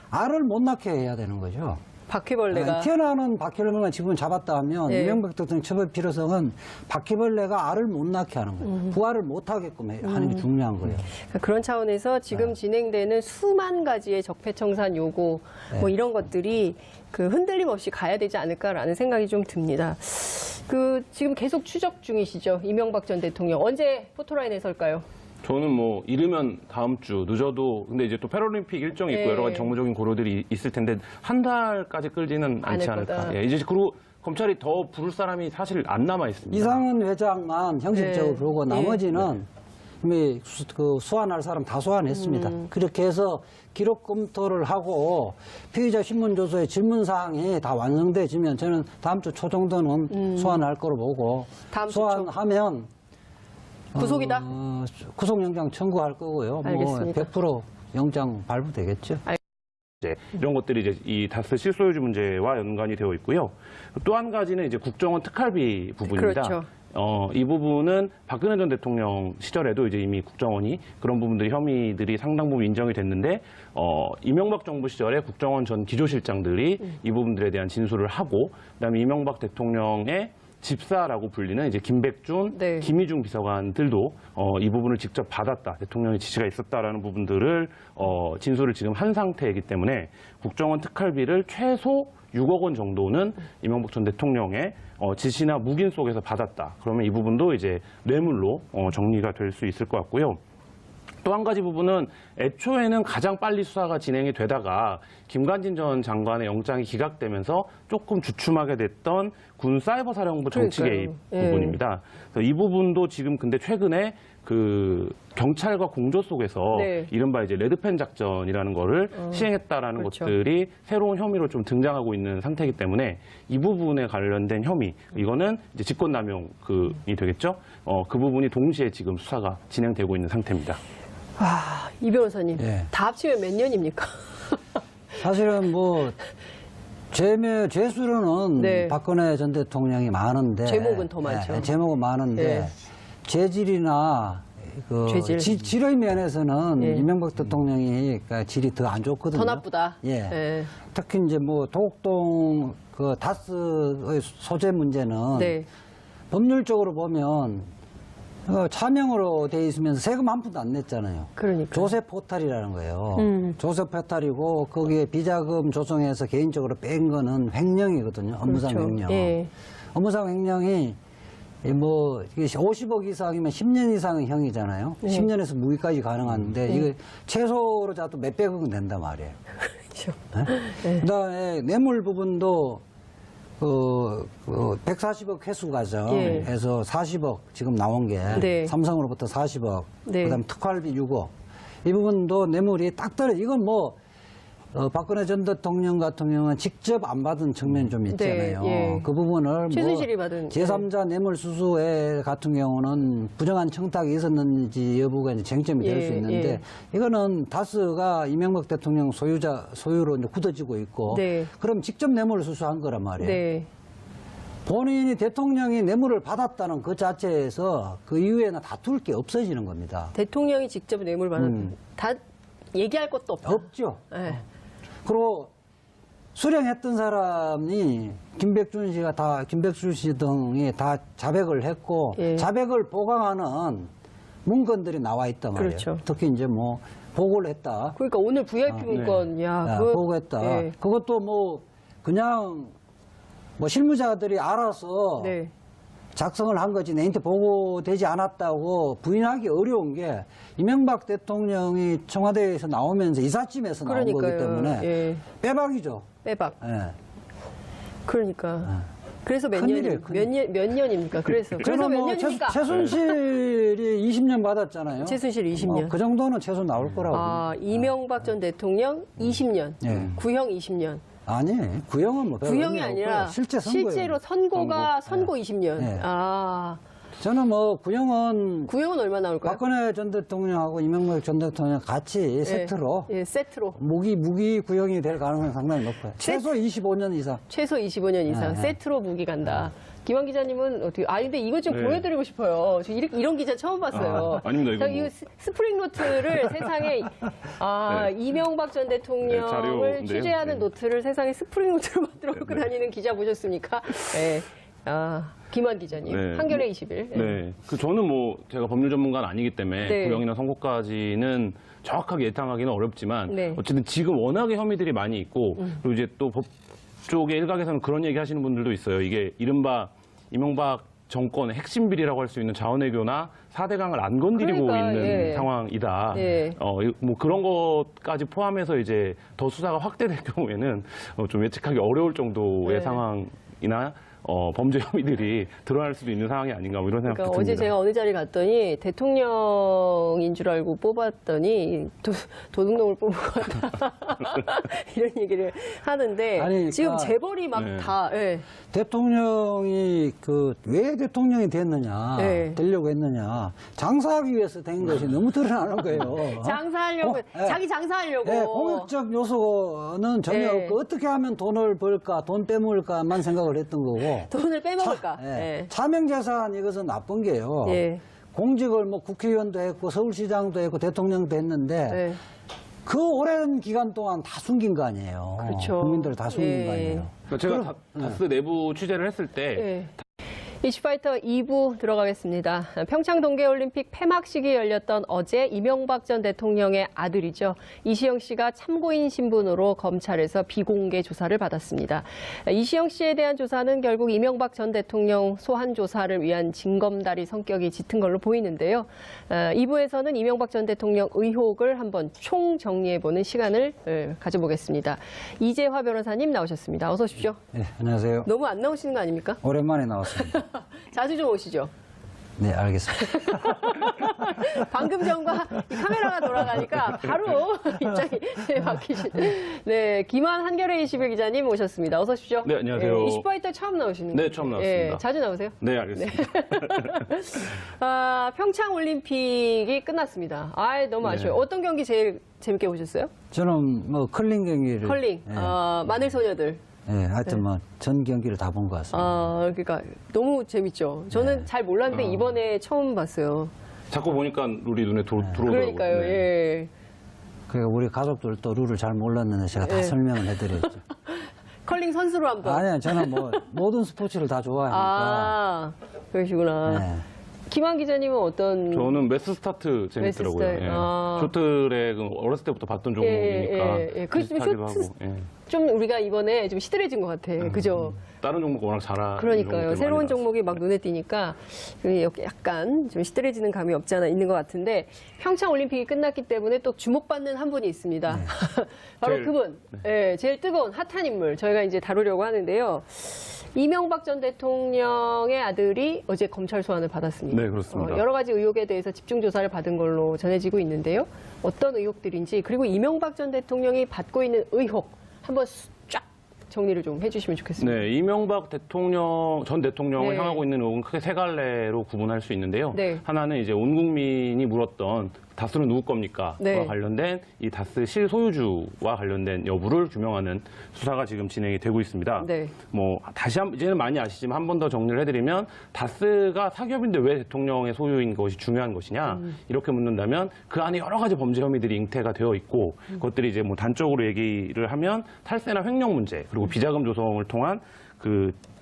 알을 못 낳게 해야 되는 거죠. 바퀴벌레가 태어나는 바퀴벌레만 지금 잡았다 하면 네. 이명박 대통령 처벌 필요성은 바퀴벌레가 알을 못 낳게 하는 거예요. 부화를 못 하게끔 하는 게 중요한 거예요. 그런 차원에서 지금 진행되는 수만 가지의 적폐청산 요구 뭐 이런 것들이 흔들림 없이 가야 되지 않을까라는 생각이 좀 듭니다. 지금 계속 추적 중이시죠, 이명박 전 대통령. 언제 포토라인에 설까요? 저는 뭐 이르면 다음 주, 늦어도 근데 이제 또 패럴림픽 일정이 있고 네. 여러 가지 정무적인 고려들이 있을 텐데 한 달까지 끌지는 않지 않을 거다. 않을까. 예, 이제 그리고 검찰이 더 부를 사람이 사실 안 남아 있습니다. 이상은 회장만 형식적으로 네. 부르고 나머지는 이미 소환할 사람 다 소환했습니다. 그렇게 해서 기록 검토를 하고 피의자 신문조서의 질문사항이 다 완성돼지면 저는 다음 주 초 정도는 소환할 거로 보고 다음 주 초. 소환하면 구속이다? 구속영장 청구할 거고요. 알겠습니다. 뭐 100% 영장 발부되겠죠. 이런 것들이 이제 이 다스 실소유주 문제와 연관이 되어 있고요. 또 한 가지는 이제 국정원 특활비 부분입니다. 그렇죠. 이 부분은 박근혜 전 대통령 시절에도 이제 이미 국정원이 그런 부분들이 혐의들이 상당 부분 인정이 됐는데 이명박 정부 시절에 국정원 전 기조실장들이 이 부분들에 대한 진술을 하고 그다음에 이명박 대통령의 집사라고 불리는 이제 김백준, 네. 김희중 비서관들도 이 부분을 직접 받았다, 대통령의 지시가 있었다라는 부분들을 진술을 지금 한 상태이기 때문에 국정원 특활비를 최소 6억 원 정도는 이명박 전 대통령의 지시나 묵인 속에서 받았다. 그러면 이 부분도 이제 뇌물로 정리가 될 수 있을 것 같고요. 또 한 가지 부분은 애초에는 가장 빨리 수사가 진행이 되다가 김관진 전 장관의 영장이 기각되면서 조금 주춤하게 됐던 군 사이버 사령부 정치 개입 그러니까요. 부분입니다. 그래서 이 부분도 지금 근데 최근에 그 경찰과 공조 속에서 네. 이른바 이제 레드펜 작전이라는 거를 시행했다라는 그렇죠. 것들이 새로운 혐의로 좀 등장하고 있는 상태이기 때문에 이 부분에 관련된 혐의 이거는 이제 직권남용이 되겠죠. 그 부분이 동시에 지금 수사가 진행되고 있는 상태입니다. 아, 이 변호사님. 예. 다 합치면 몇 년입니까? 사실은 뭐 죄수로는 네. 박근혜 전 대통령이 많은데 제목은 더 많죠. 제목은 많은데 예. 재질이나 그 죄질. 질의 면에서는 예. 이명박 대통령이 그러니까 질이 더 안 좋거든요. 더 나쁘다. 예. 예. 특히 이제 뭐 도곡동 그 다스의 소재 문제는 네. 법률적으로 보면 차명으로 돼 있으면서 세금 한 푼도 안 냈잖아요. 그러니까. 조세 포탈이라는 거예요. 음. 조세 포탈이고 거기에 비자금 조성해서 개인적으로 뺀 거는 횡령이거든요. 업무상 그렇죠. 횡령. 예. 업무상 횡령이 뭐 이게 50억 이상이면 10년 이상의 형이잖아요. 네. 10년에서 무기까지 가능한데 이거 최소로 자도 몇백억은 된단 말이에요. 그렇죠. 네? 그다음에 뇌물 부분도 140억 회수 과정에서 40억 지금 나온 게 네. 삼성으로부터 40억, 네. 그다음 특활비 6억 이 부분도 뇌물이 딱 떨어져. 이건 뭐 박근혜 전 대통령 같은 경우는 직접 안 받은 측면이 좀 있잖아요. 네, 예. 그 부분을 최순실이 뭐 받은, 제3자 뇌물 수수회 같은 경우는 부정한 청탁이 있었는지 여부가 이제 쟁점이 될 예, 수 있는데 예. 이거는 다스가 이명박 대통령 소유로 이제 굳어지고 있고 네. 그럼 직접 뇌물을 수수한 거란 말이에요. 네. 본인이 대통령이 뇌물을 받았다는 그 자체에서 그 이후에는 다툴 게 없어지는 겁니다. 대통령이 직접 뇌물 받은 다 얘기할 것도 없다. 없죠. 예. 그리고 수령했던 사람이 김백준 씨 등이 다 자백을 했고 예. 자백을 보강하는 문건들이 나와 있단 말이에요. 그렇죠. 특히 이제 뭐 보고를 했다. 그러니까 오늘 VIP 문건, 야, 그거. 보고했다. 예. 그것도 뭐 그냥 뭐 실무자들이 알아서 네. 작성을 한 거지 내한테 보고되지 않았다고 부인하기 어려운 게 이명박 대통령이 청와대에서 나오면서 이삿짐에서 나온 거기 그러니까요. 때문에 예. 빼박이죠. 빼박. 예. 그러니까. 그래서 몇 큰일이에요, 년입니까? 몇 년입니까? 그래서 몇 년입니까? 최순실이 20년 받았잖아요. 최순실 20년. 그 정도는 최소 나올 거라고. 아, 이명박 전 대통령 20년. 예. 구형 20년. 아니, 구형은 뭐 별로 구형이 의미 아니라 없고요. 실제 선거예요. 실제로 선고가 선고 20년. 예. 아, 저는 뭐 구형은 구형은 얼마 나올까요? 박근혜 전 대통령하고 이명박 전 대통령 같이 세트로 예, 세트로. 무기 구형이 될 가능성이 상당히 높아요. 최소 25년 이상. 최소 25년 이상 네. 세트로 무기 간다. 김한 기자님은 어떻게? 아 근데 이거 좀 네. 보여드리고 싶어요. 저 이런 기자 처음 봤어요. 아닙니다. 이거 자, 뭐. 스프링 노트를 세상에 네. 이명박 전 대통령을 자료인데요. 취재하는 네. 노트를 세상에 스프링 노트로 만들어 갖고 네. 다니는 기자 보셨습니까? 네. 김한 기자님, 네. 한겨레 20일. 네. 저는 뭐 제가 법률 전문가는 아니기 때문에 네. 구형이나 선고까지는 정확하게 예상하기는 어렵지만 네. 어쨌든 지금 워낙에 혐의들이 많이 있고 그리고 이제 또 법 쪽의 일각에서는 그런 얘기 하시는 분들도 있어요. 이게 이른바 이명박 정권의 핵심 비리라고 할 수 있는 자원외교나 4대강을 안 건드리고 그러니까, 있는 예. 상황이다. 예. 뭐 그런 것까지 포함해서 이제 더 수사가 확대될 경우에는 좀 예측하기 어려울 정도의 네. 상황이나 범죄 혐의들이 드러날 수도 있는 상황이 아닌가 뭐 이런 생각도 그러니까 듭니다. 어제 제가 어느 자리 갔더니 대통령인 줄 알고 뽑았더니 도둑놈을 뽑은 것 같다. 이런 얘기를 하는데 아니, 그러니까 지금 재벌이 막 네. 다 예. 대통령이 왜 대통령이 됐느냐, 네. 되려고 했느냐, 장사하기 위해서 된 것이 너무 드러나는 거예요. 장사하려고 예. 자기 장사하려고 예, 공익적 요소는 전혀 예. 없고 어떻게 하면 돈을 벌까, 돈 빼먹을까만 생각을 했던 거고. 돈을 빼먹을까. 차명재산 이것은 나쁜 게요. 예. 공직을 뭐 국회의원도 했고 서울시장도 했고 대통령도 했는데 예. 그 오랜 기간 동안 다 숨긴 거 아니에요. 그렇죠. 국민들 다 숨긴 예. 거 아니에요. 그러니까 제가 다스 내부 취재를 했을 때 예. 이슈파이터 2부 들어가겠습니다. 평창 동계올림픽 폐막식이 열렸던 어제 이명박 전 대통령의 아들이죠. 이시영 씨가 참고인 신분으로 검찰에서 비공개 조사를 받았습니다. 이시영 씨에 대한 조사는 결국 이명박 전 대통령 소환 조사를 위한 징검다리 성격이 짙은 걸로 보이는데요. 2부에서는 이명박 전 대통령 의혹을 한번 총정리해보는 시간을 가져보겠습니다. 이재화 변호사님 나오셨습니다. 어서 오십시오. 네, 안녕하세요. 너무 안 나오시는 거 아닙니까? 오랜만에 나왔습니다. 자주 좀 오시죠. 네, 알겠습니다. 방금 전과 이 카메라가 돌아가니까 바로 입장이 바뀌신. 네, 김한 한겨레 21 기자님 오셨습니다. 어서 오십시오. 네, 안녕하세요. 네, 이슈파이터 처음 나오시는 거예요? 네, 처음 나왔습니다. 자주 나오세요? 네, 알겠습니다. 평창 올림픽이 끝났습니다. 너무 네. 아쉬워요. 어떤 경기 제일 재밌게 보셨어요? 저는 뭐 컬링 경기를. 컬링, 네, 마늘 소녀들. 네, 하여튼 뭐 전 경기를 다 본 것 같습니다. 그러니까 너무 재밌죠. 저는 잘 몰랐는데 이번에 처음 봤어요. 자꾸 보니까 룰이 눈에 들어오더라고요. 그러니까요. 네. 예. 그 우리 가족들도 룰을 잘 몰랐는데 제가 다 네. 설명을 해드렸죠. 컬링 선수로 한번. 아니요, 저는 뭐 모든 스포츠를 다 좋아하니까. 그러시구나. 네. 김한 기자님은 어떤? 저는 매스 스타트 재밌더라고요. 매스 스타트. 쇼트랙은 어렸을 때부터 봤던 종목이니까 그 비슷하기도 쇼트 하고. 예. 좀 우리가 이번에 좀 시들해진 것 같아. 그죠? 다른 종목 워낙 잘하는 그러니까요. 종목들이 새로운 많이 종목이 막 눈에 띄니까 약간 좀 시들해지는 감이 없지 않아 있는 것 같은데 평창 올림픽이 끝났기 때문에 또 주목받는 한 분이 있습니다. 바로 제일- 그분. 제일 뜨거운 핫한 인물. 저희가 이제 다루려고 하는데요. 이명박 전 대통령의 아들이 어제 검찰 소환을 받았습니다. 네, 그렇습니다. 여러 가지 의혹에 대해서 집중 조사를 받은 걸로 전해지고 있는데요. 어떤 의혹들인지 그리고 이명박 전 대통령이 받고 있는 의혹 한번 쫙 정리를 좀 해주시면 좋겠습니다. 네, 이명박 전 대통령을 네. 향하고 있는 의혹은 크게 세 갈래로 구분할 수 있는데요. 네. 하나는 이제 온 국민이 물었던 다스는 누구 겁니까? 네. 와 관련된 이 다스 실소유주와 관련된 여부를 규명하는 수사가 지금 진행이 되고 있습니다. 네. 뭐 다시 이제는 많이 아시지만 한 번 더 정리를 해드리면 다스가 사기업인데 왜 대통령의 소유인 것이 중요한 것이냐 이렇게 묻는다면 그 안에 여러 가지 범죄 혐의들이 잉태가 되어 있고 그것들이 이제 뭐 단적으로 얘기를 하면 탈세나 횡령 문제 그리고 비자금 조성을 통한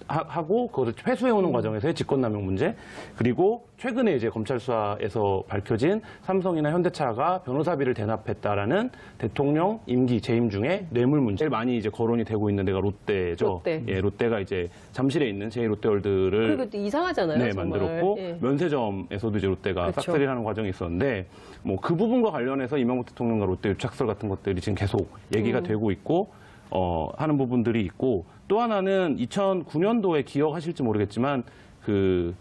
하고 그것을 회수해오는 과정에서의 직권남용 문제 그리고 최근에 이제 검찰 수사에서 밝혀진 삼성이나 현대차가 변호사비를 대납했다라는 대통령 임기 재임 중에 뇌물 문제 제일 많이 이제 거론이 되고 있는 데가 롯데죠. 롯데. 예, 롯데가 이제 잠실에 있는 제2롯데월드를 그리고 또 이상하잖아요. 네, 정말. 만들었고 예. 면세점에서도 이제 롯데가 그렇죠. 싹쓸이를 하는 과정이 있었는데 뭐 그 부분과 관련해서 이명박 대통령과 롯데 유착설 같은 것들이 지금 계속 얘기가 되고 있고 하는 부분들이 있고 또 하나는 2009년도에 기억하실지 모르겠지만 그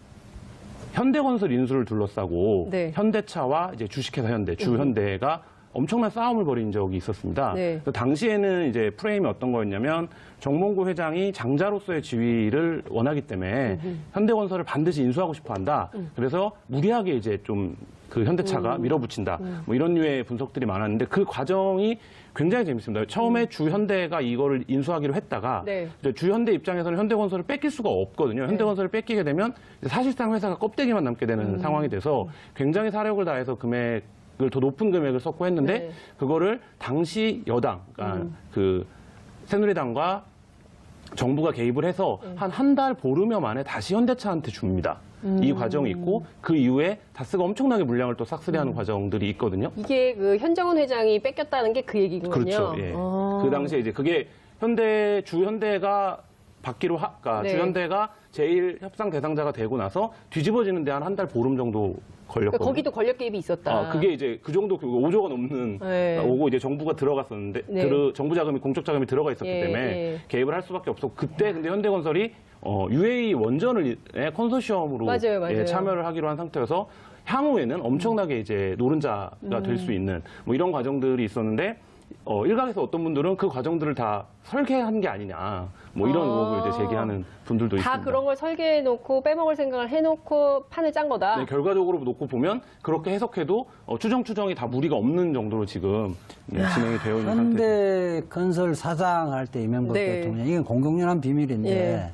현대건설 인수를 둘러싸고 네. 현대차와 이제 주식회사 현대, 주현대가 엄청난 싸움을 벌인 적이 있었습니다. 네. 그래서 당시에는 이제 프레임이 어떤 거였냐면 정몽구 회장이 장자로서의 지위를 원하기 때문에 현대건설을 반드시 인수하고 싶어 한다. 그래서 무리하게 이제 좀 그 현대차가 밀어붙인다. 뭐 이런 류의 분석들이 많았는데 그 과정이 굉장히 재밌습니다. 처음에 주현대가 이거를 인수하기로 했다가 네. 이제 주현대 입장에서는 현대건설을 뺏길 수가 없거든요. 현대건설을 뺏기게 되면 이제 사실상 회사가 껍데기만 남게 되는 상황이 돼서 굉장히 사력을 다해서 금액을 더 높은 금액을 썼고 했는데 네. 그거를 당시 여당, 그러니까 그 새누리당과 정부가 개입을 해서 한 달 보름여 만에 다시 현대차한테 줍니다. 이 과정이 있고 그 이후에 다스가 엄청나게 물량을 또 싹쓸이하는 과정들이 있거든요. 이게 그 현정훈 회장이 뺏겼다는 게 그 얘기군요. 그렇죠. 예. 그 당시에 이제 그게 주현대가 받기로 그러니까 네. 주현대가 제일 협상 대상자가 되고 나서 뒤집어지는데 한 달 보름 정도 걸렸거든요. 그러니까 거기도 권력 개입이 있었다. 그게 이제 그 정도 5조가 넘는 네. 오고 이제 정부가 들어갔었는데 네. 정부 자금이 공적 자금이 들어가 있었기 예, 때문에 예. 개입을 할 수밖에 없었고 그때 근데 현대건설이 UAE 원전을 컨소시엄으로 맞아요, 맞아요. 참여를 하기로 한 상태여서 향후에는 엄청나게 이제 노른자가 될 수 있는 뭐 이런 과정들이 있었는데 일각에서 어떤 분들은 그 과정들을 다 설계한 게 아니냐 뭐 이런 의혹을 이제 제기하는 분들도 다 있습니다. 그런 걸 설계해놓고 빼먹을 생각을 해놓고 판을 짠 거다. 네, 결과적으로 놓고 보면 그렇게 해석해도 추정이 다 무리가 없는 정도로 지금 진행이 되어 있는 상태입니다. 현대건설 사장 할 때 이명박 네. 대통령 이건 공공연한 비밀인데 예.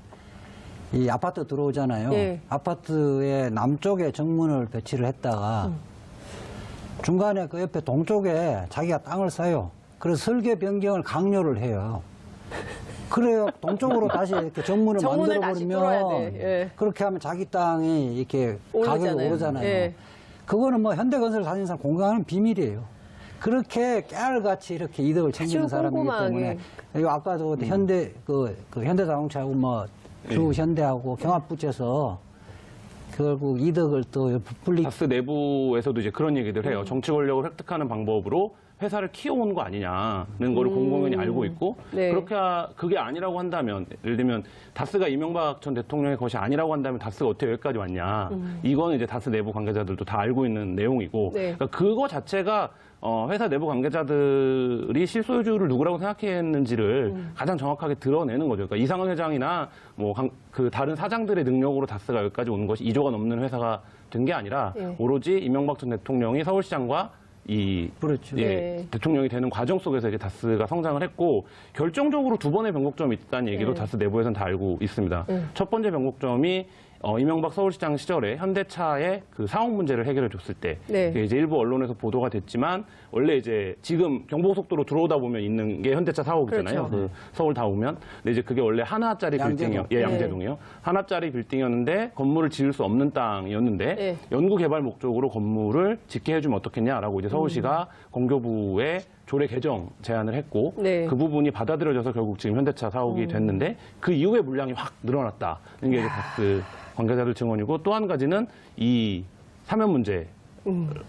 이 아파트 들어오잖아요. 예. 아파트의 남쪽에 정문을 배치를 했다가 중간에 그 옆에 동쪽에 자기가 땅을 사요. 그래서 설계 변경을 강요를 해요. 그래요. 동쪽으로 다시 이렇게 정문을 정문을 다시 뚫어야 만들어버리면 돼. 예. 그렇게 하면 자기 땅이 이렇게 가격이 오르잖아요. 오르잖아요. 예. 그거는 뭐 현대건설 다니는 사람 공감하는 비밀이에요. 그렇게 깨알같이 이렇게 이득을 챙기는 아주 사람이기 꼼꼼하게. 때문에 이거 아까도 현대 그 현대자동차하고 뭐 주현대하고 경합 붙여서 결국 이득을 또 분리 다스 내부에서도 이제 그런 얘기들 해요. 정치 권력을 획득하는 방법으로 회사를 키워온 거 아니냐는 거를 공공연히 알고 있고 네. 그게 아니라고 한다면 예를 들면 다스가 이명박 전 대통령의 것이 아니라고 한다면 다스가 어떻게 여기까지 왔냐 이거는 이제 다스 내부 관계자들도 다 알고 있는 내용이고 네. 그러니까 그거 자체가 회사 내부 관계자들이 실소유주를 누구라고 생각했는지를 가장 정확하게 드러내는 거죠. 그러니까 이상은 회장이나 뭐 그 다른 사장들의 능력으로 다스가 여기까지 온 것이 이조가 넘는 회사가 된 게 아니라 네. 오로지 이명박 전 대통령이 서울시장과 그렇죠. 네. 대통령이 되는 과정 속에서 이제 다스가 성장을 했고 결정적으로 두 번의 변곡점이 있다는 얘기도 네. 다스 내부에서는 다 알고 있습니다. 첫 번째 변곡점이 이명박 서울시장 시절에 현대차의 그 사업 문제를 해결해 줬을 때 네. 그게 이제 일부 언론에서 보도가 됐지만 원래 이제 지금 경부고속도로 들어오다 보면 있는 게 현대차 사옥이잖아요. 그렇죠. 그 서울 다 오면 근데 이제 그게 원래 하나짜리 빌딩이요. 예, 네. 양재동이요. 하나짜리 빌딩이었는데 건물을 지을 수 없는 땅이었는데 네. 연구 개발 목적으로 건물을 짓게 해주면 어떻겠냐라고 이제 서울시가 공교부에 조례 개정 제안을 했고 네. 그 부분이 받아들여져서 결국 지금 현대차 사옥이 됐는데 그 이후에 물량이 확 늘어났다는 게 이제 다스 관계자들 증언이고 또 한 가지는 이 사면 문제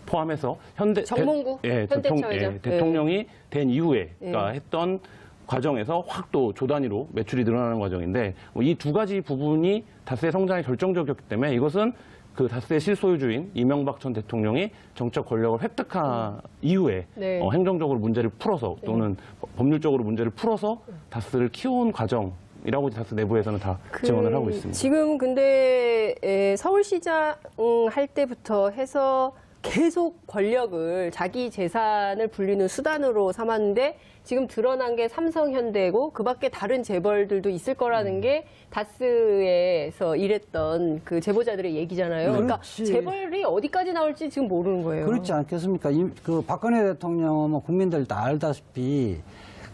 포함해서 정몽구 현대차 회장. 대통령이 된 이후에 그러니까 네. 했던 과정에서 확 또 조 단위로 매출이 늘어나는 과정인데 이 두 가지 부분이 다스의 성장에 결정적이었기 때문에 이것은 그 다스의 실소유주인 이명박 전 대통령이 정책 권력을 획득한 이후에 네. 행정적으로 문제를 풀어서 또는 법률적으로 문제를 풀어서 다스를 키워온 과정이라고 다스 내부에서는 다 증언을 하고 있습니다. 지금 근데 서울시장 할 때부터 해서 계속 권력을 자기 재산을 불리는 수단으로 삼았는데 지금 드러난 게 삼성현대고 그밖에 다른 재벌들도 있을 거라는 게 다스에서 일했던 그 제보자들의 얘기잖아요. 그러니까 그렇지. 재벌이 어디까지 나올지 지금 모르는 거예요. 그렇지 않겠습니까? 그 박근혜 대통령은 뭐 국민들 다 알다시피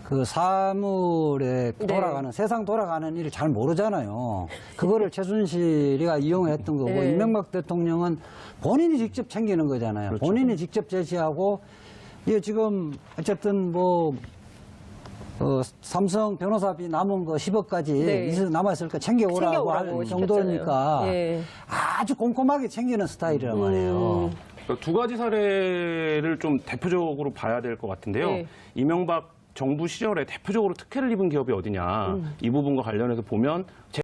그 사물에 돌아가는 세상 돌아가는 일을 잘 모르잖아요. 그거를 최순실이가 이용했던 거고 네. 이명박 대통령은 본인이 직접 챙기는 거잖아요. 그렇죠. 본인이 직접 제시하고 이게 지금 어쨌든 뭐 삼성 변호사비 남은 거 10억까지 네. 남았을 거 챙겨오라고 할 챙겨오라고 정도니까 시켰잖아요. 예. 아주 꼼꼼하게 챙기는 스타일이란 말이에요. 그러니까 두 가지 사례를 좀 대표적으로 봐야 될 것 같은데요. 네. 이명박 정부 시절에 대표적으로 특혜를 입은 기업이 어디냐 이 부분과 관련해서 보면